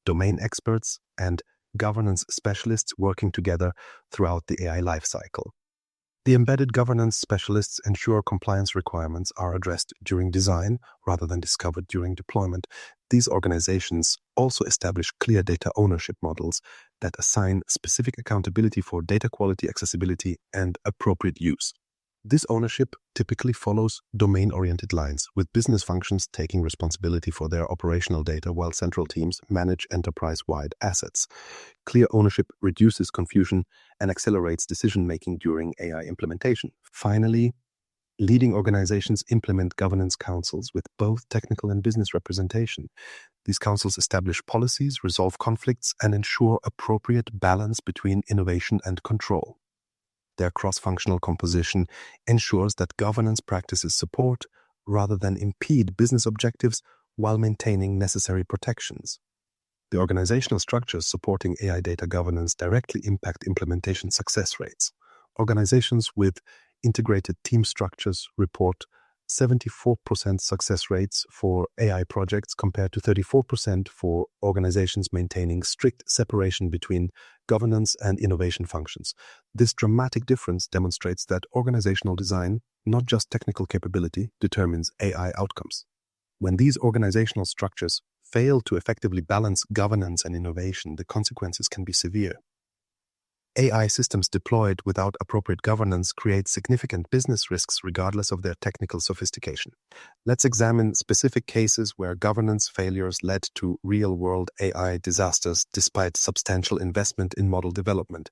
S1: domain experts, and governance specialists working together throughout the AI lifecycle. The embedded governance specialists ensure compliance requirements are addressed during design rather than discovered during deployment. These organizations also establish clear data ownership models that assign specific accountability for data quality, accessibility, and appropriate use. This ownership typically follows domain-oriented lines, with business functions taking responsibility for their operational data while central teams manage enterprise-wide assets. Clear ownership reduces confusion and accelerates decision-making during AI implementation. Finally, Leading organizations implement governance councils with both technical and business representation. These councils establish policies, resolve conflicts, and ensure appropriate balance between innovation and control. Their cross-functional composition ensures that governance practices support rather than impede business objectives while maintaining necessary protections. The organizational structures supporting AI data governance directly impact implementation success rates. Organizations with integrated team structures report 74% success rates for AI projects compared to 34% for organizations maintaining strict separation between governance and innovation functions. This dramatic difference demonstrates that organizational design, not just technical capability, determines AI outcomes. When these organizational structures fail to effectively balance governance and innovation, the consequences can be severe. AI systems deployed without appropriate governance create significant business risks regardless of their technical sophistication. Let's examine specific cases where governance failures led to real-world AI disasters despite substantial investment in model development.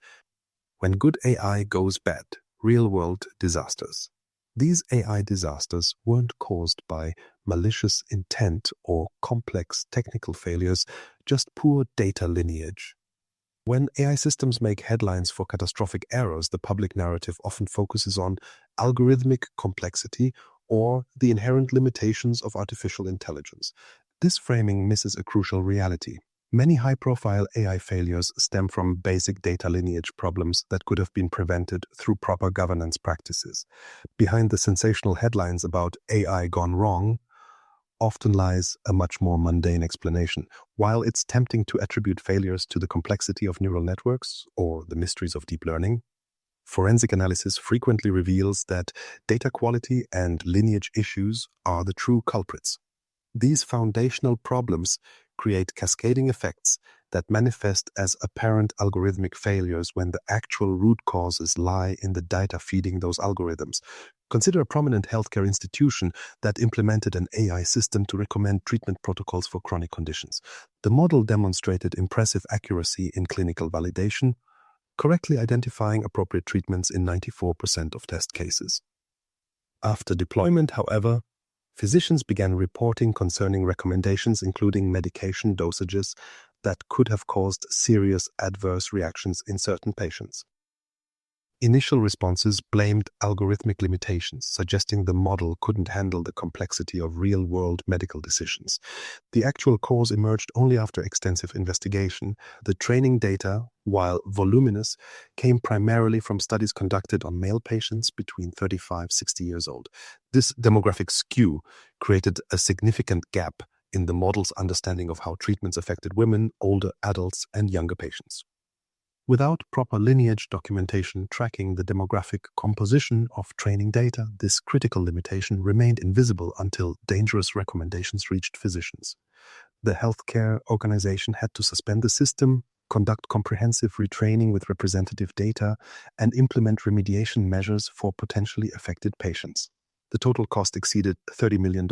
S1: When good AI goes bad, real-world disasters. These AI disasters weren't caused by malicious intent or complex technical failures, just poor data lineage. When AI systems make headlines for catastrophic errors, the public narrative often focuses on algorithmic complexity or the inherent limitations of artificial intelligence. This framing misses a crucial reality. Many high-profile AI failures stem from basic data lineage problems that could have been prevented through proper governance practices. Behind the sensational headlines about AI gone wrong often lies a much more mundane explanation. While it's tempting to attribute failures to the complexity of neural networks or the mysteries of deep learning, forensic analysis frequently reveals that data quality and lineage issues are the true culprits. These foundational problems create cascading effects that manifest as apparent algorithmic failures when the actual root causes lie in the data feeding those algorithms. Consider a prominent healthcare institution that implemented an AI system to recommend treatment protocols for chronic conditions. The model demonstrated impressive accuracy in clinical validation, correctly identifying appropriate treatments in 94% of test cases. After deployment, however, physicians began reporting concerning recommendations including medication dosages that could have caused serious adverse reactions in certain patients. Initial responses blamed algorithmic limitations, suggesting the model couldn't handle the complexity of real-world medical decisions. The actual cause emerged only after extensive investigation. The training data, while voluminous, came primarily from studies conducted on male patients between 35 and 60 years old. This demographic skew created a significant gap in the model's understanding of how treatments affected women, older adults, and younger patients. Without proper lineage documentation tracking the demographic composition of training data, this critical limitation remained invisible until dangerous recommendations reached physicians. The healthcare organization had to suspend the system, conduct comprehensive retraining with representative data, and implement remediation measures for potentially affected patients. The total cost exceeded $30 million,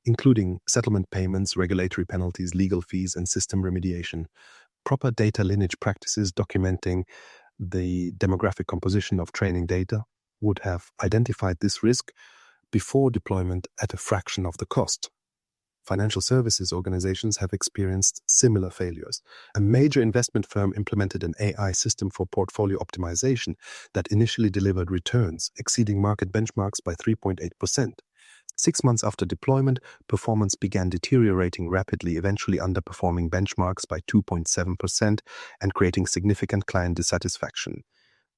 S1: including settlement payments, regulatory penalties, legal fees, and system remediation. Proper data lineage practices documenting the demographic composition of training data would have identified this risk before deployment at a fraction of the cost. Financial services organizations have experienced similar failures. A major investment firm implemented an AI system for portfolio optimization that initially delivered returns exceeding market benchmarks by 3.8%. 6 months after deployment, performance began deteriorating rapidly, eventually underperforming benchmarks by 2.7% and creating significant client dissatisfaction.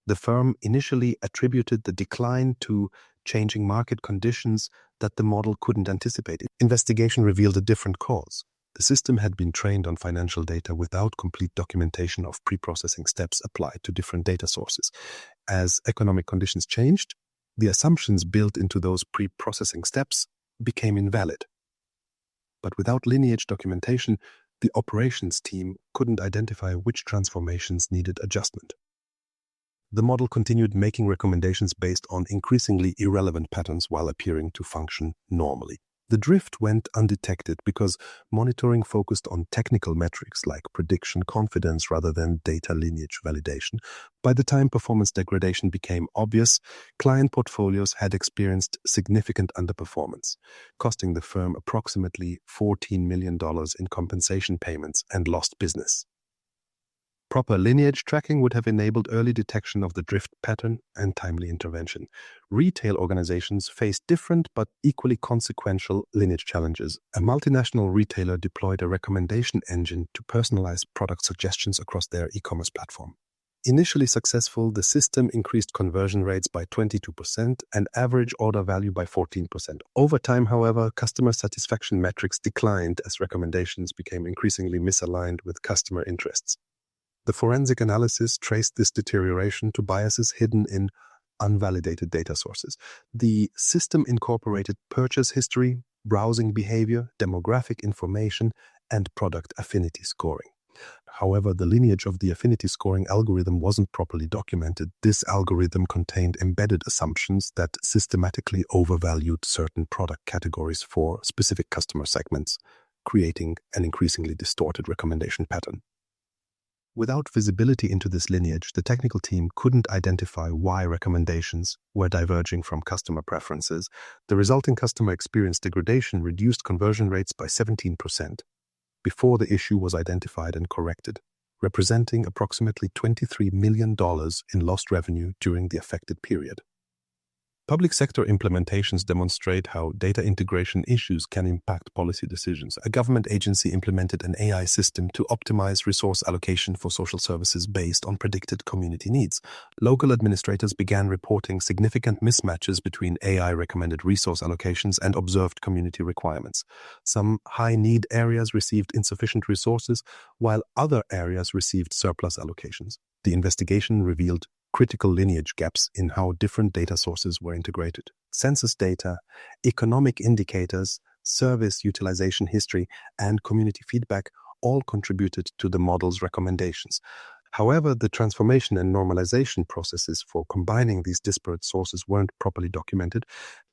S1: The firm initially attributed the decline to changing market conditions that the model couldn't anticipate. Investigation revealed a different cause. The system had been trained on financial data without complete documentation of pre-processing steps applied to different data sources. As economic conditions changed, the assumptions built into those pre-processing steps became invalid. But without lineage documentation, the operations team couldn't identify which transformations needed adjustment. The model continued making recommendations based on increasingly irrelevant patterns while appearing to function normally. The drift went undetected because monitoring focused on technical metrics like prediction confidence rather than data lineage validation. By the time performance degradation became obvious, client portfolios had experienced significant underperformance, costing the firm approximately $14 million in compensation payments and lost business. Proper lineage tracking would have enabled early detection of the drift pattern and timely intervention. Retail organizations faced different but equally consequential lineage challenges. A multinational retailer deployed a recommendation engine to personalize product suggestions across their e-commerce platform. Initially successful, the system increased conversion rates by 22% and average order value by 14%. Over time, however, customer satisfaction metrics declined as recommendations became increasingly misaligned with customer interests. The forensic analysis traced this deterioration to biases hidden in unvalidated data sources. The system incorporated purchase history, browsing behavior, demographic information, and product affinity scoring. However, the lineage of the affinity scoring algorithm wasn't properly documented. This algorithm contained embedded assumptions that systematically overvalued certain product categories for specific customer segments, creating an increasingly distorted recommendation pattern. Without visibility into this lineage, the technical team couldn't identify why recommendations were diverging from customer preferences. The resulting customer experience degradation reduced conversion rates by 17% before the issue was identified and corrected, representing approximately $23 million in lost revenue during the affected period. Public sector implementations demonstrate how data integration issues can impact policy decisions. A government agency implemented an AI system to optimize resource allocation for social services based on predicted community needs. Local administrators began reporting significant mismatches between AI-recommended resource allocations and observed community requirements. Some high-need areas received insufficient resources, while other areas received surplus allocations. The investigation revealed critical lineage gaps in how different data sources were integrated. Census data, economic indicators, service utilization history, and community feedback all contributed to the model's recommendations. However, the transformation and normalization processes for combining these disparate sources weren't properly documented.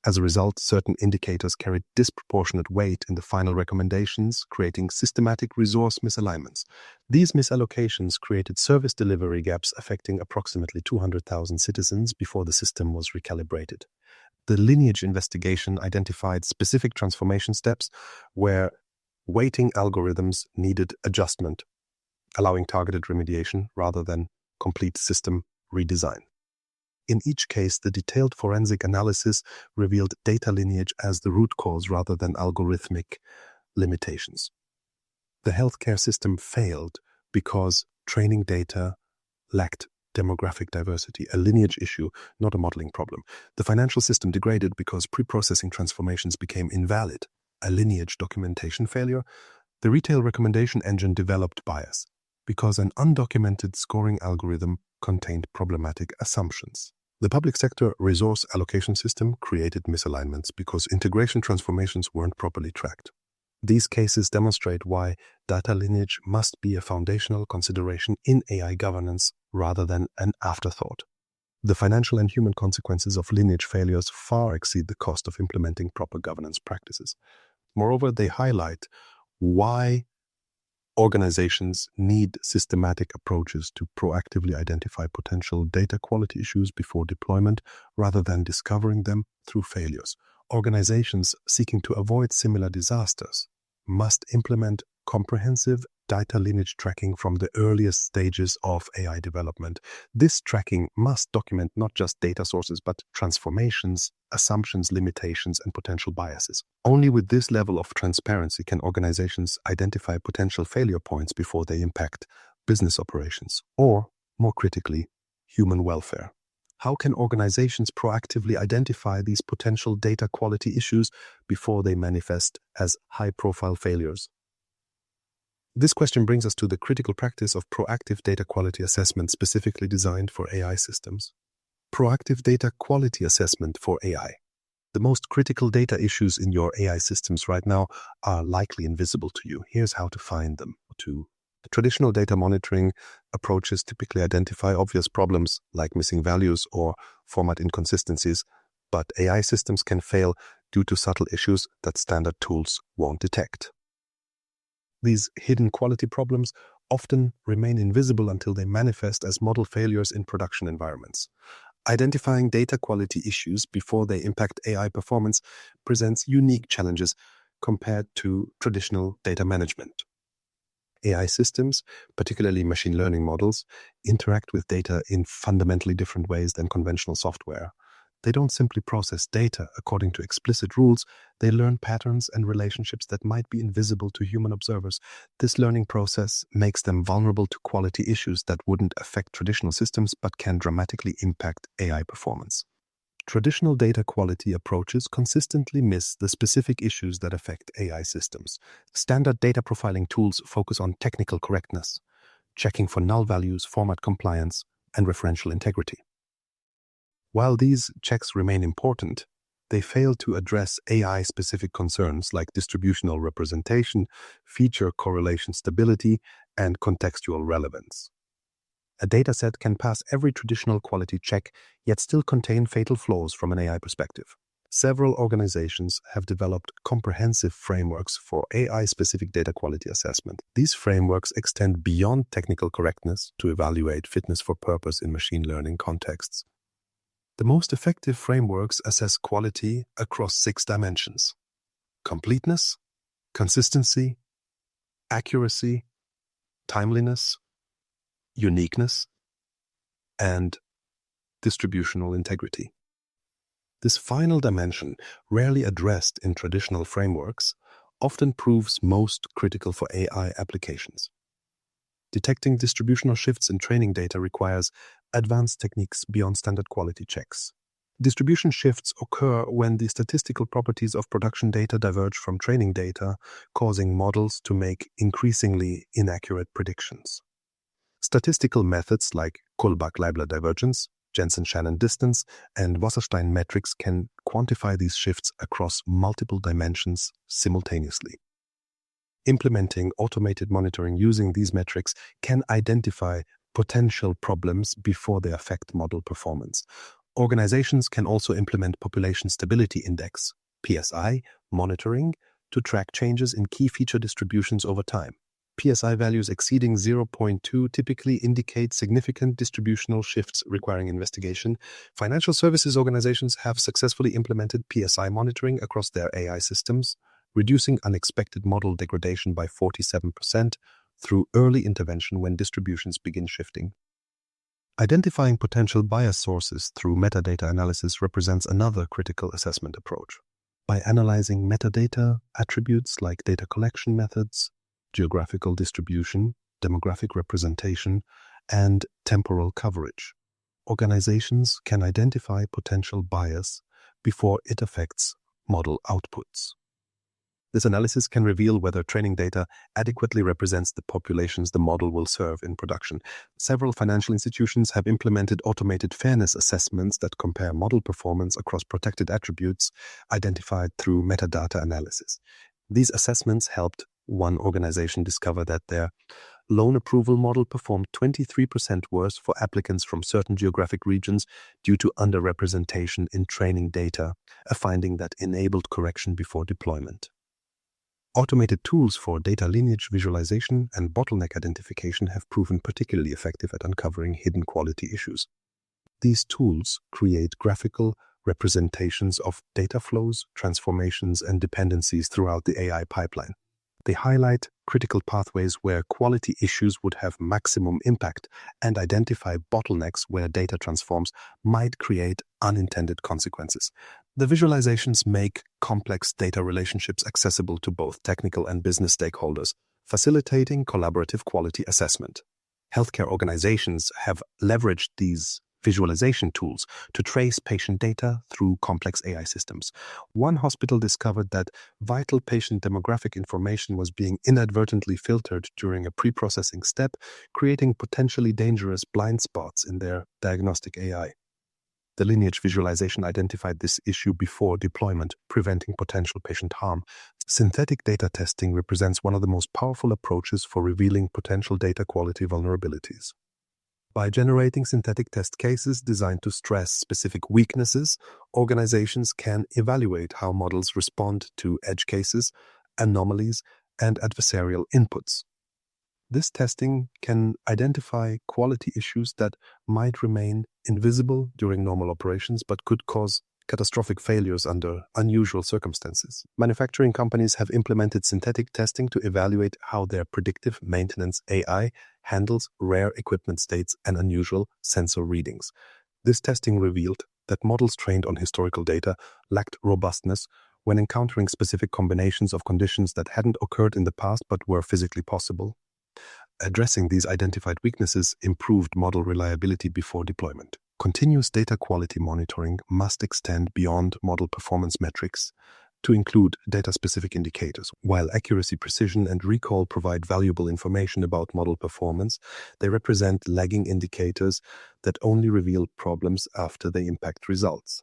S1: As a result, certain indicators carried disproportionate weight in the final recommendations, creating systematic resource misalignments. These misallocations created service delivery gaps affecting approximately 200,000 citizens before the system was recalibrated. The lineage investigation identified specific transformation steps where weighting algorithms needed adjustment, allowing targeted remediation rather than complete system redesign. In each case, the detailed forensic analysis revealed data lineage as the root cause rather than algorithmic limitations. The healthcare system failed because training data lacked demographic diversity, a lineage issue, not a modeling problem. The financial system degraded because pre-processing transformations became invalid, a lineage documentation failure. The retail recommendation engine developed bias because an undocumented scoring algorithm contained problematic assumptions. The public sector resource allocation system created misalignments because integration transformations weren't properly tracked. These cases demonstrate why data lineage must be a foundational consideration in AI governance rather than an afterthought. The financial and human consequences of lineage failures far exceed the cost of implementing proper governance practices. Moreover, they highlight why organizations need systematic approaches to proactively identify potential data quality issues before deployment rather than discovering them through failures. Organizations seeking to avoid similar disasters must implement comprehensive data lineage tracking from the earliest stages of AI development. This tracking must document not just data sources, but transformations, assumptions, limitations, and potential biases. Only with this level of transparency can organizations identify potential failure points before they impact business operations, or, more critically, human welfare. How can organizations proactively identify these potential data quality issues before they manifest as high-profile failures? This question brings us to the critical practice of proactive data quality assessment specifically designed for AI systems. Proactive data quality assessment for AI. The most critical data issues in your AI systems right now are likely invisible to you. Here's how to find them. Traditional data monitoring approaches typically identify obvious problems like missing values or format inconsistencies, but AI systems can fail due to subtle issues that standard tools won't detect. These hidden quality problems often remain invisible until they manifest as model failures in production environments. Identifying data quality issues before they impact AI performance presents unique challenges compared to traditional data management. AI systems, particularly machine learning models, interact with data in fundamentally different ways than conventional software. They don't simply process data according to explicit rules, they learn patterns and relationships that might be invisible to human observers. This learning process makes them vulnerable to quality issues that wouldn't affect traditional systems but can dramatically impact AI performance. Traditional data quality approaches consistently miss the specific issues that affect AI systems. Standard data profiling tools focus on technical correctness, checking for null values, format compliance, and referential integrity. While these checks remain important, they fail to address AI-specific concerns like distributional representation, feature correlation stability, and contextual relevance. A dataset can pass every traditional quality check, yet still contain fatal flaws from an AI perspective. Several organizations have developed comprehensive frameworks for AI-specific data quality assessment. These frameworks extend beyond technical correctness to evaluate fitness for purpose in machine learning contexts. The most effective frameworks assess quality across 6 dimensions: completeness, consistency, accuracy, timeliness, uniqueness, and distributional integrity. This final dimension, rarely addressed in traditional frameworks, often proves most critical for AI applications. Detecting distributional shifts in training data requires advanced techniques beyond standard quality checks. Distribution shifts occur when the statistical properties of production data diverge from training data, causing models to make increasingly inaccurate predictions. Statistical methods like Kullback-Leibler divergence, Jensen-Shannon distance, and Wasserstein metrics can quantify these shifts across multiple dimensions simultaneously. Implementing automated monitoring using these metrics can identify potential problems before they affect model performance. Organizations can also implement Population Stability Index, PSI, monitoring to track changes in key feature distributions over time. PSI values exceeding 0.2 typically indicate significant distributional shifts requiring investigation. Financial services organizations have successfully implemented PSI monitoring across their AI systems, reducing unexpected model degradation by 47% through early intervention when distributions begin shifting. Identifying potential bias sources through metadata analysis represents another critical assessment approach. By analyzing metadata attributes like data collection methods, geographical distribution, demographic representation, and temporal coverage, organizations can identify potential bias before it affects model outputs. This analysis can reveal whether training data adequately represents the populations the model will serve in production. Several financial institutions have implemented automated fairness assessments that compare model performance across protected attributes identified through metadata analysis. These assessments helped one organization discover that their loan approval model performed 23% worse for applicants from certain geographic regions due to underrepresentation in training data, a finding that enabled correction before deployment. Automated tools for data lineage visualization and bottleneck identification have proven particularly effective at uncovering hidden quality issues. These tools create graphical representations of data flows, transformations, and dependencies throughout the AI pipeline. They highlight critical pathways where quality issues would have maximum impact and identify bottlenecks where data transforms might create unintended consequences. The visualizations make complex data relationships accessible to both technical and business stakeholders, facilitating collaborative quality assessment. Healthcare organizations have leveraged these visualization tools to trace patient data through complex AI systems. One hospital discovered that vital patient demographic information was being inadvertently filtered during a pre-processing step, creating potentially dangerous blind spots in their diagnostic AI. The Lineage visualization identified this issue before deployment, preventing potential patient harm. Synthetic data testing represents one of the most powerful approaches for revealing potential data quality vulnerabilities. By generating synthetic test cases designed to stress specific weaknesses, organizations can evaluate how models respond to edge cases, anomalies, and adversarial inputs. This testing can identify quality issues that might remain invisible during normal operations but could cause catastrophic failures under unusual circumstances. Manufacturing companies have implemented synthetic testing to evaluate how their predictive maintenance AI handles rare equipment states and unusual sensor readings. This testing revealed that models trained on historical data lacked robustness when encountering specific combinations of conditions that hadn't occurred in the past but were physically possible. Addressing these identified weaknesses improved model reliability before deployment. Continuous data quality monitoring must extend beyond model performance metrics to include data-specific indicators. While accuracy, precision, and recall provide valuable information about model performance, they represent lagging indicators that only reveal problems after they impact results.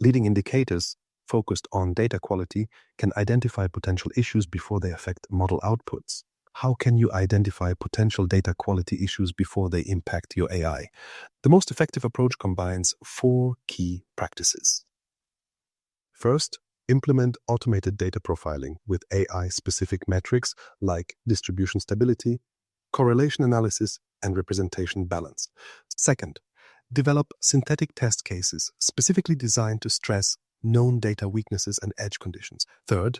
S1: Leading indicators focused on data quality can identify potential issues before they affect model outputs. How can you identify potential data quality issues before they impact your AI? The most effective approach combines 4 key practices. First, implement automated data profiling with AI-specific metrics like distribution stability, correlation analysis, and representation balance. Second, develop synthetic test cases specifically designed to stress known data weaknesses and edge conditions. Third,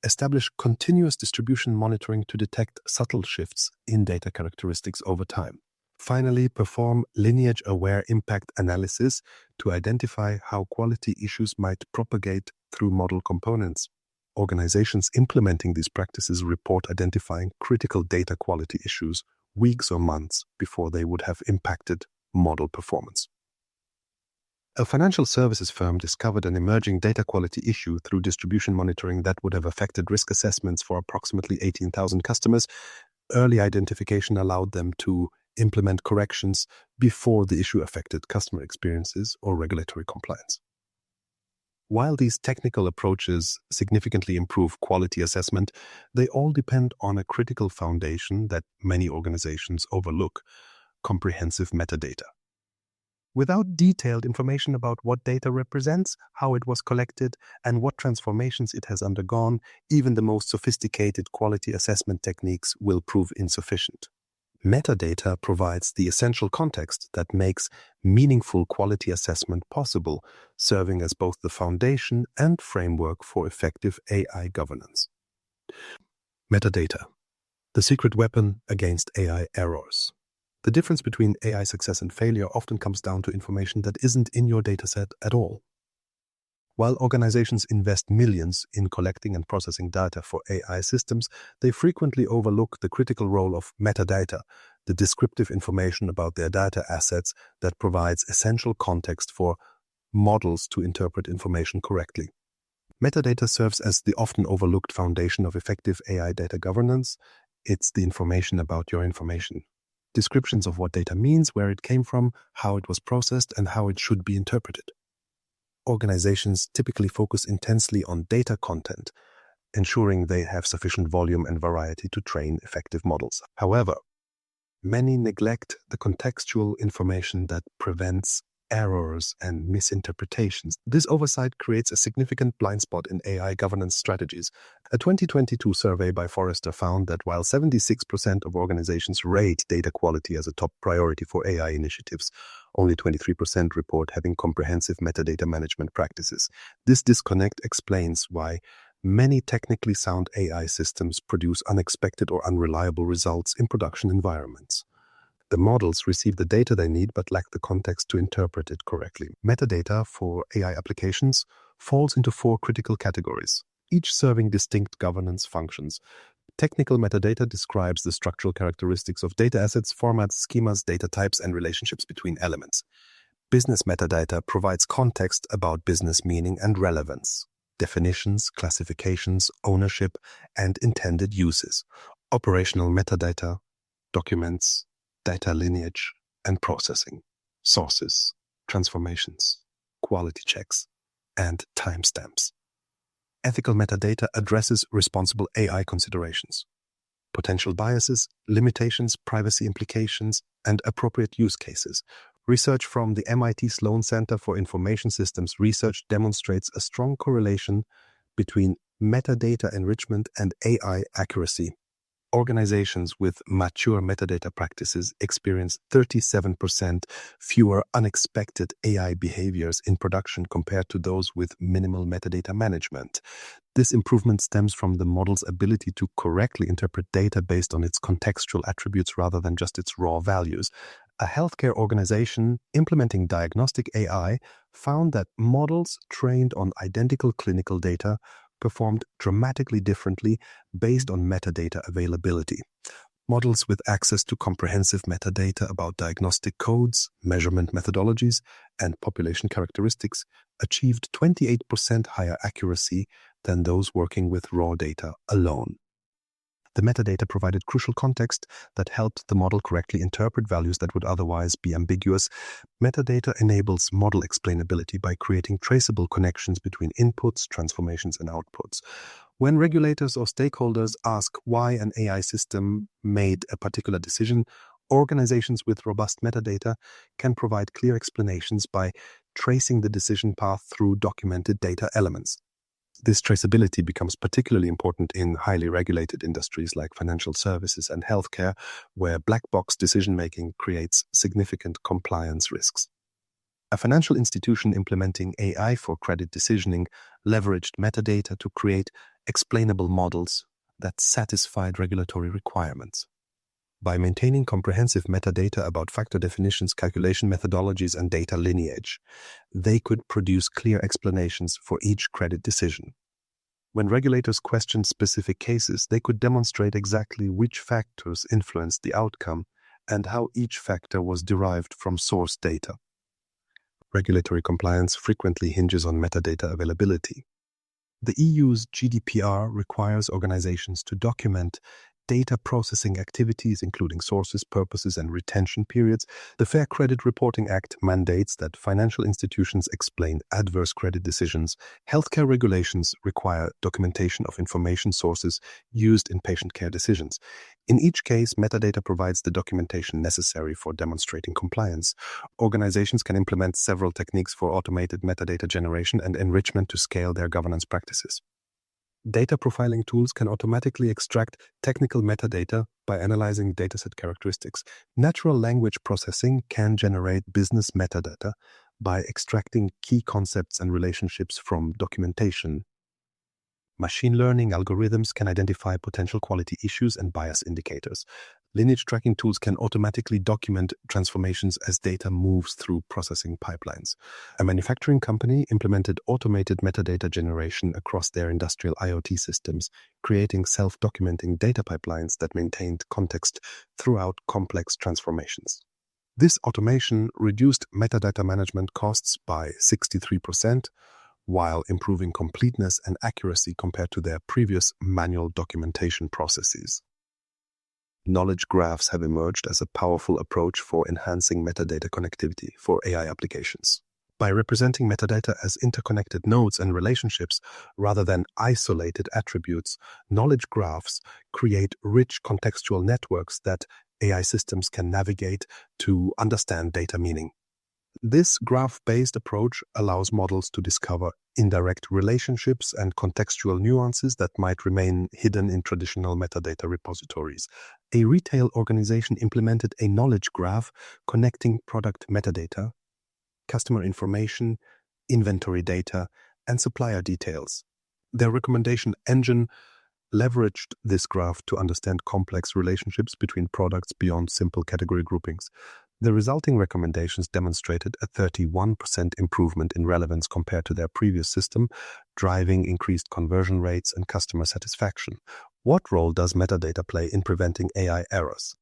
S1: establish continuous distribution monitoring to detect subtle shifts in data characteristics over time. Finally, perform lineage-aware impact analysis to identify how quality issues might propagate through model components. Organizations implementing these practices report identifying critical data quality issues weeks or months before they would have impacted model performance. A financial services firm discovered an emerging data quality issue through distribution monitoring that would have affected risk assessments for approximately 18,000 customers. Early identification allowed them to implement corrections before the issue affected customer experiences or regulatory compliance. While these technical approaches significantly improve quality assessment, they all depend on a critical foundation that many organizations overlook: comprehensive metadata. Without detailed information about what data represents, how it was collected, and what transformations it has undergone, even the most sophisticated quality assessment techniques will prove insufficient. Metadata provides the essential context that makes meaningful quality assessment possible, serving as both the foundation and framework for effective AI governance. Metadata, the secret weapon against AI errors. The difference between AI success and failure often comes down to information that isn't in your dataset at all. While organizations invest millions in collecting and processing data for AI systems, they frequently overlook the critical role of metadata, the descriptive information about their data assets that provides essential context for models to interpret information correctly. Metadata serves as the often overlooked foundation of effective AI data governance. It's the information about your information. Descriptions of what data means, where it came from, how it was processed, and how it should be interpreted. Organizations typically focus intensely on data content, ensuring they have sufficient volume and variety to train effective models. However, many neglect the contextual information that prevents errors and misinterpretations. This oversight creates a significant blind spot in AI governance strategies. A 2022 survey by Forrester found that while 76% of organizations rate data quality as a top priority for AI initiatives, only 23% report having comprehensive metadata management practices. This disconnect explains why many technically sound AI systems produce unexpected or unreliable results in production environments. The models receive the data they need but lack the context to interpret it correctly. Metadata for AI applications falls into 4 critical categories, each serving distinct governance functions. Technical metadata describes the structural characteristics of data assets, formats, schemas, data types, and relationships between elements. Business metadata provides context about business meaning and relevance, definitions, classifications, ownership, and intended uses. Operational metadata documents data lineage and processing, sources, transformations, quality checks, and timestamps. Ethical metadata addresses responsible AI considerations. potential biases, limitations, privacy implications, and appropriate use cases. Research from the MIT Sloan Center for Information Systems Research demonstrates a strong correlation between metadata enrichment and AI accuracy. Organizations with mature metadata practices experience 37% fewer unexpected AI behaviors in production compared to those with minimal metadata management. This improvement stems from the model's ability to correctly interpret data based on its contextual attributes rather than just its raw values. A healthcare organization implementing diagnostic AI found that models trained on identical clinical data performed dramatically differently based on metadata availability. Models with access to comprehensive metadata about diagnostic codes, measurement methodologies, and population characteristics achieved 28% higher accuracy than those working with raw data alone. The metadata provided crucial context that helped the model correctly interpret values that would otherwise be ambiguous. Metadata enables model explainability by creating traceable connections between inputs, transformations, and outputs. When regulators or stakeholders ask why an AI system made a particular decision, organizations with robust metadata can provide clear explanations by tracing the decision path through documented data elements. This traceability becomes particularly important in highly regulated industries like financial services and healthcare, where black box decision-making creates significant compliance risks. A financial institution implementing AI for credit decisioning leveraged metadata to create explainable models that satisfied regulatory requirements. By maintaining comprehensive metadata about factor definitions, calculation methodologies, and data lineage, they could produce clear explanations for each credit decision. When regulators questioned specific cases, they could demonstrate exactly which factors influenced the outcome and how each factor was derived from source data. Regulatory compliance frequently hinges on metadata availability. The EU's GDPR requires organizations to document data processing activities, including sources, purposes, and retention periods. The Fair Credit Reporting Act mandates that financial institutions explain adverse credit decisions. Healthcare regulations require documentation of information sources used in patient care decisions. In each case, metadata provides the documentation necessary for demonstrating compliance. Organizations can implement several techniques for automated metadata generation and enrichment to scale their governance practices. Data profiling tools can automatically extract technical metadata by analyzing dataset characteristics. Natural language processing can generate business metadata by extracting key concepts and relationships from documentation. Machine learning algorithms can identify potential quality issues and bias indicators. Lineage tracking tools can automatically document transformations as data moves through processing pipelines. A manufacturing company implemented automated metadata generation across their industrial IoT systems, creating self-documenting data pipelines that maintained context throughout complex transformations. This automation reduced metadata management costs by 63%, while improving completeness and accuracy compared to their previous manual documentation processes. Knowledge graphs have emerged as a powerful approach for enhancing metadata connectivity for AI applications. By representing metadata as interconnected nodes and relationships rather than isolated attributes, knowledge graphs create rich contextual networks that AI systems can navigate to understand data meaning. This graph-based approach allows models to discover indirect relationships and contextual nuances that might remain hidden in traditional metadata repositories. A retail organization implemented a knowledge graph connecting product metadata, customer information, inventory data, and supplier details. Their recommendation engine leveraged this graph to understand complex relationships between products beyond simple category groupings. The resulting recommendations demonstrated a 31% improvement in relevance compared to their previous system, driving increased conversion rates and customer satisfaction. What role does metadata play in preventing AI errors?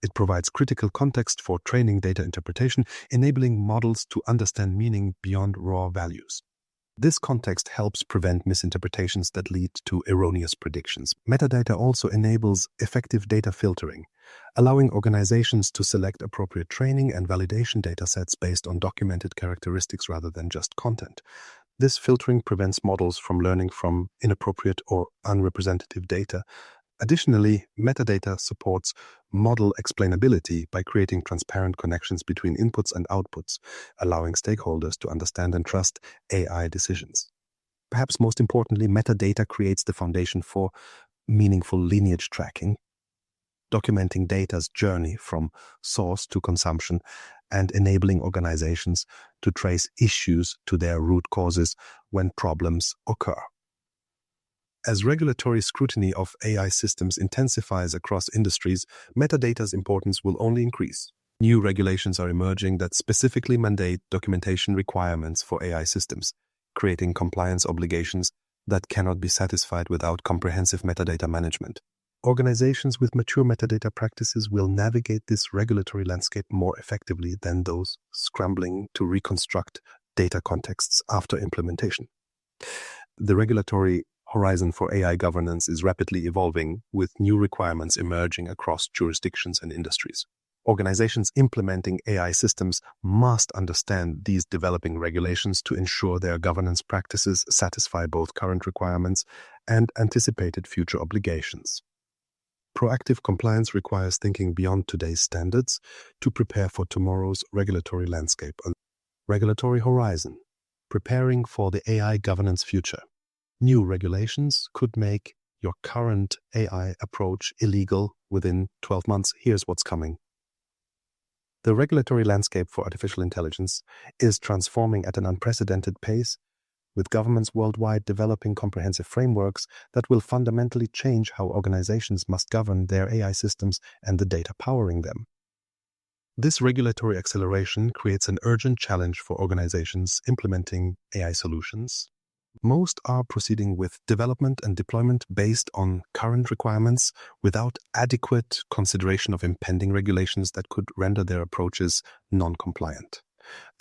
S1: It provides critical context for training data interpretation, enabling models to understand meaning beyond raw values. This context helps prevent misinterpretations that lead to erroneous predictions. Metadata also enables effective data filtering, allowing organizations to select appropriate training and validation datasets based on documented characteristics rather than just content. This filtering prevents models from learning from inappropriate or unrepresentative data, Additionally, metadata supports model explainability by creating transparent connections between inputs and outputs, allowing stakeholders to understand and trust AI decisions. Perhaps most importantly, metadata creates the foundation for meaningful lineage tracking, documenting data's journey from source to consumption and enabling organizations to trace issues to their root causes when problems occur. As regulatory scrutiny of AI systems intensifies across industries, metadata's importance will only increase. New regulations are emerging that specifically mandate documentation requirements for AI systems, creating compliance obligations that cannot be satisfied without comprehensive metadata management. Organizations with mature metadata practices will navigate this regulatory landscape more effectively than those scrambling to reconstruct data contexts after implementation. The regulatory horizon for AI governance is rapidly evolving, with new requirements emerging across jurisdictions and industries. Organizations implementing AI systems must understand these developing regulations to ensure their governance practices satisfy both current requirements and anticipated future obligations. Proactive compliance requires thinking beyond today's standards to prepare for tomorrow's regulatory landscape. Regulatory horizon, preparing for the AI governance future. New regulations could make your current AI approach illegal within 12 months. Here's what's coming. The regulatory landscape for artificial intelligence is transforming at an unprecedented pace, with governments worldwide developing comprehensive frameworks that will fundamentally change how organizations must govern their AI systems and the data powering them. This regulatory acceleration creates an urgent challenge for organizations implementing AI solutions. Most are proceeding with development and deployment based on current requirements without adequate consideration of impending regulations that could render their approaches non-compliant.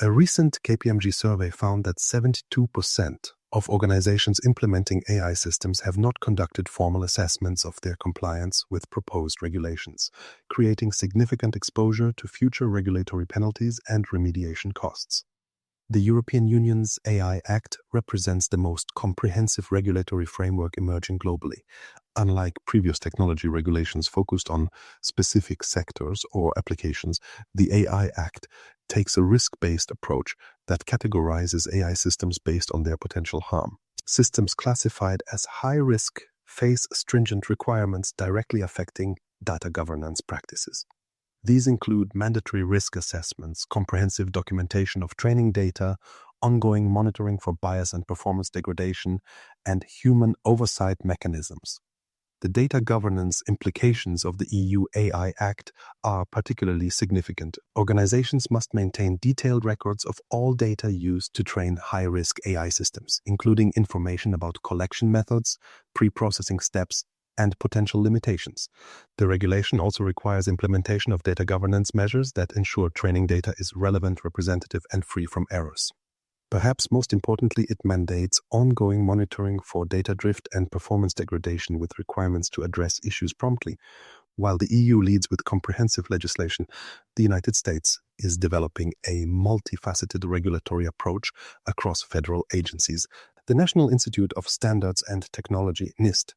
S1: A recent KPMG survey found that 72% of organizations implementing AI systems have not conducted formal assessments of their compliance with proposed regulations, creating significant exposure to future regulatory penalties and remediation costs. The European Union's AI Act represents the most comprehensive regulatory framework emerging globally. Unlike previous technology regulations focused on specific sectors or applications, the AI Act takes a risk-based approach that categorizes AI systems based on their potential harm. Systems classified as high risk face stringent requirements directly affecting data governance practices. These include mandatory risk assessments, comprehensive documentation of training data, ongoing monitoring for bias and performance degradation, and human oversight mechanisms. The data governance implications of the EU AI Act are particularly significant. Organizations must maintain detailed records of all data used to train high-risk AI systems, including information about collection methods, pre-processing steps, and potential limitations. The regulation also requires implementation of data governance measures that ensure training data is relevant, representative, and free from errors. Perhaps most importantly, it mandates ongoing monitoring for data drift and performance degradation with requirements to address issues promptly. While the EU leads with comprehensive legislation, the United States is developing a multifaceted regulatory approach across federal agencies. The National Institute of Standards and Technology, NIST,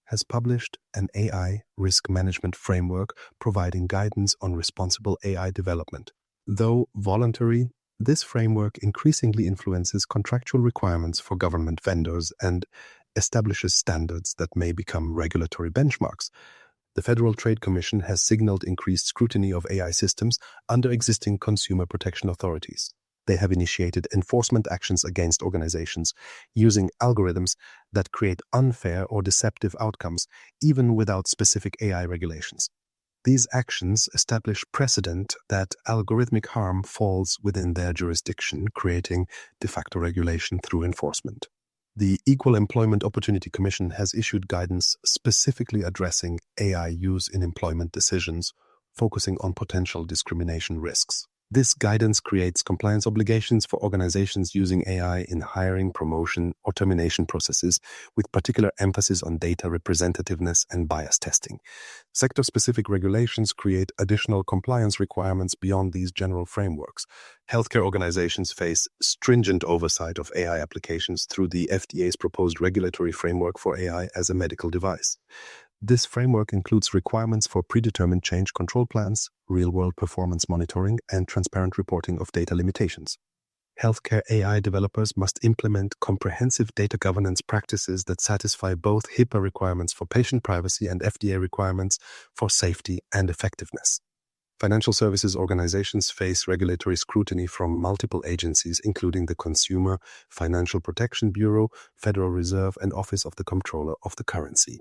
S1: has published an AI risk management framework providing guidance on responsible AI development. Though voluntary, this framework increasingly influences contractual requirements for government vendors and establishes standards that may become regulatory benchmarks. The Federal Trade Commission has signaled increased scrutiny of AI systems under existing consumer protection authorities. They have initiated enforcement actions against organizations using algorithms that create unfair or deceptive outcomes, even without specific AI regulations. These actions establish precedent that algorithmic harm falls within their jurisdiction, creating de facto regulation through enforcement. The Equal Employment Opportunity Commission has issued guidance specifically addressing AI use in employment decisions, focusing on potential discrimination risks. This guidance creates compliance obligations for organizations using AI in hiring, promotion, or termination processes, with particular emphasis on data representativeness and bias testing. Sector-specific regulations create additional compliance requirements beyond these general frameworks. Healthcare organizations face stringent oversight of AI applications through the FDA's proposed regulatory framework for AI as a medical device. This framework includes requirements for predetermined change control plans, real-world performance monitoring, and transparent reporting of data limitations. Healthcare AI developers must implement comprehensive data governance practices that satisfy both HIPAA requirements for patient privacy and FDA requirements for safety and effectiveness. Financial services organizations face regulatory scrutiny from multiple agencies, including the Consumer Financial Protection Bureau, Federal Reserve, and Office of the Comptroller of the Currency.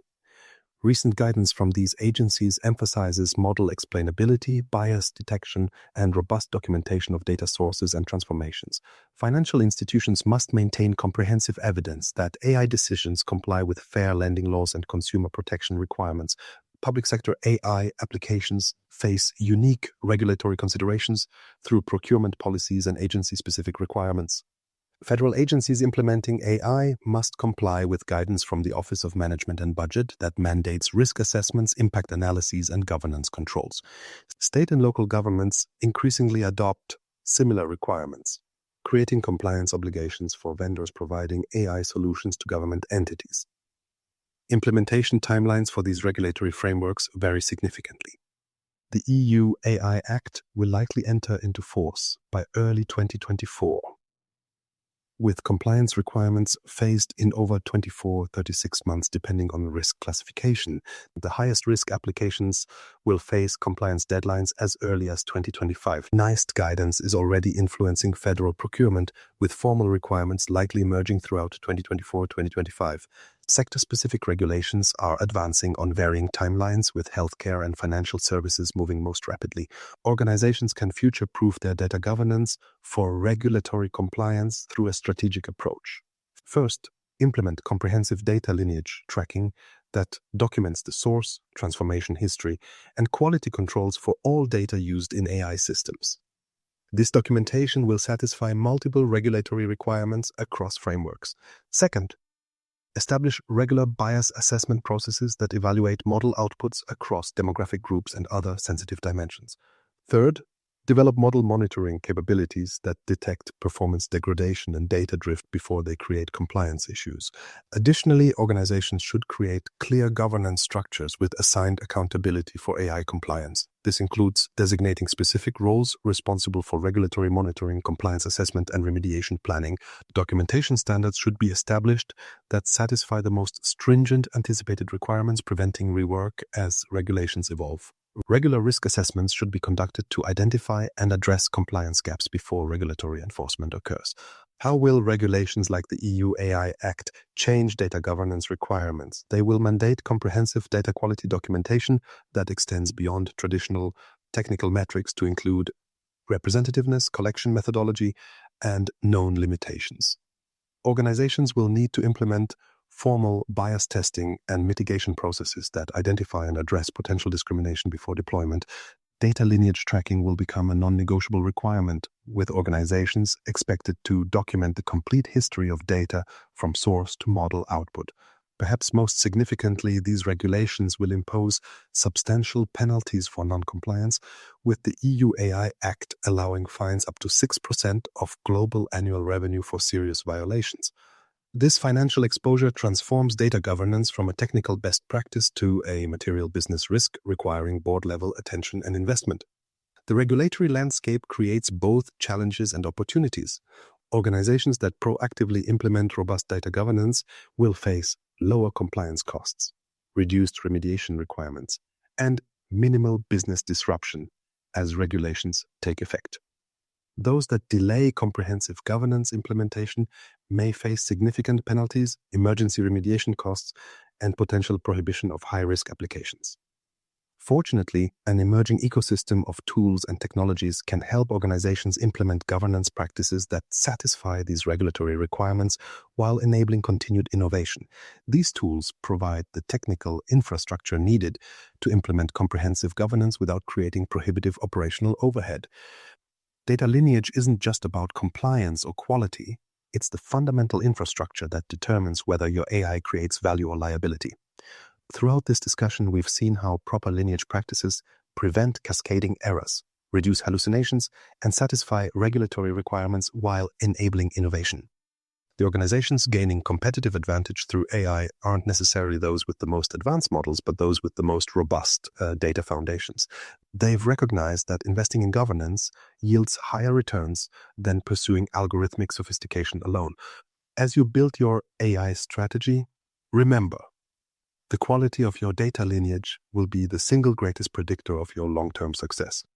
S1: Recent guidance from these agencies emphasizes model explainability, bias detection, and robust documentation of data sources and transformations. Financial institutions must maintain comprehensive evidence that AI decisions comply with fair lending laws and consumer protection requirements. Public sector AI applications face unique regulatory considerations through procurement policies and agency-specific requirements. Federal agencies implementing AI must comply with guidance from the Office of Management and Budget that mandates risk assessments, impact analyses, and governance controls. State and local governments increasingly adopt similar requirements, creating compliance obligations for vendors providing AI solutions to government entities. Implementation timelines for these regulatory frameworks vary significantly. The EU AI Act will likely enter into force by early 2024. with compliance requirements phased in over 24-36 months depending on risk classification. The highest risk applications will face compliance deadlines as early as 2025. NIST guidance is already influencing federal procurement, with formal requirements likely emerging throughout 2024-2025. Sector-specific regulations are advancing on varying timelines, with healthcare and financial services moving most rapidly. Organizations can future-proof their data governance for regulatory compliance through a strategic approach. First, implement comprehensive data lineage tracking that documents the source, transformation history, and quality controls for all data used in AI systems. This documentation will satisfy multiple regulatory requirements across frameworks. Second, establish regular bias assessment processes that evaluate model outputs across demographic groups and other sensitive dimensions. Third, develop model monitoring capabilities that detect performance degradation and data drift before they create compliance issues. Additionally, organizations should create clear governance structures with assigned accountability for AI compliance. This includes designating specific roles responsible for regulatory monitoring, compliance assessment, and remediation planning. Documentation standards should be established that satisfy the most stringent anticipated requirements, preventing rework as regulations evolve. Regular risk assessments should be conducted to identify and address compliance gaps before regulatory enforcement occurs. How will regulations like the EU AI Act change data governance requirements? They will mandate comprehensive data quality documentation that extends beyond traditional technical metrics to include representativeness, collection methodology, and known limitations. Organizations will need to implement formal bias testing and mitigation processes that identify and address potential discrimination before deployment. Data lineage tracking will become a non-negotiable requirement, with organizations expected to document the complete history of data from source to model output. Perhaps most significantly, these regulations will impose substantial penalties for non-compliance, with the EU AI Act allowing fines up to 6% of global annual revenue for serious violations. This financial exposure transforms data governance from a technical best practice to a material business risk requiring board-level attention and investment. The regulatory landscape creates both challenges and opportunities. Organizations that proactively implement robust data governance will face lower compliance costs, reduced remediation requirements, and minimal business disruption as regulations take effect. Those that delay comprehensive governance implementation may face significant penalties, emergency remediation costs, and potential prohibition of high-risk applications. Fortunately, an emerging ecosystem of tools and technologies can help organizations implement governance practices that satisfy these regulatory requirements while enabling continued innovation. These tools provide the technical infrastructure needed to implement comprehensive governance without creating prohibitive operational overhead. Data lineage isn't just about compliance or quality, it's the fundamental infrastructure that determines whether your AI creates value or liability. Throughout this discussion, we've seen how proper lineage practices prevent cascading errors, reduce hallucinations, and satisfy regulatory requirements while enabling innovation. The organizations gaining competitive advantage through AI aren't necessarily those with the most advanced models, but those with the most robust data foundations. They've recognized that investing in governance yields higher returns than pursuing algorithmic sophistication alone. As you build your AI strategy, remember, the quality of your data lineage will be the single greatest predictor of your long-term success.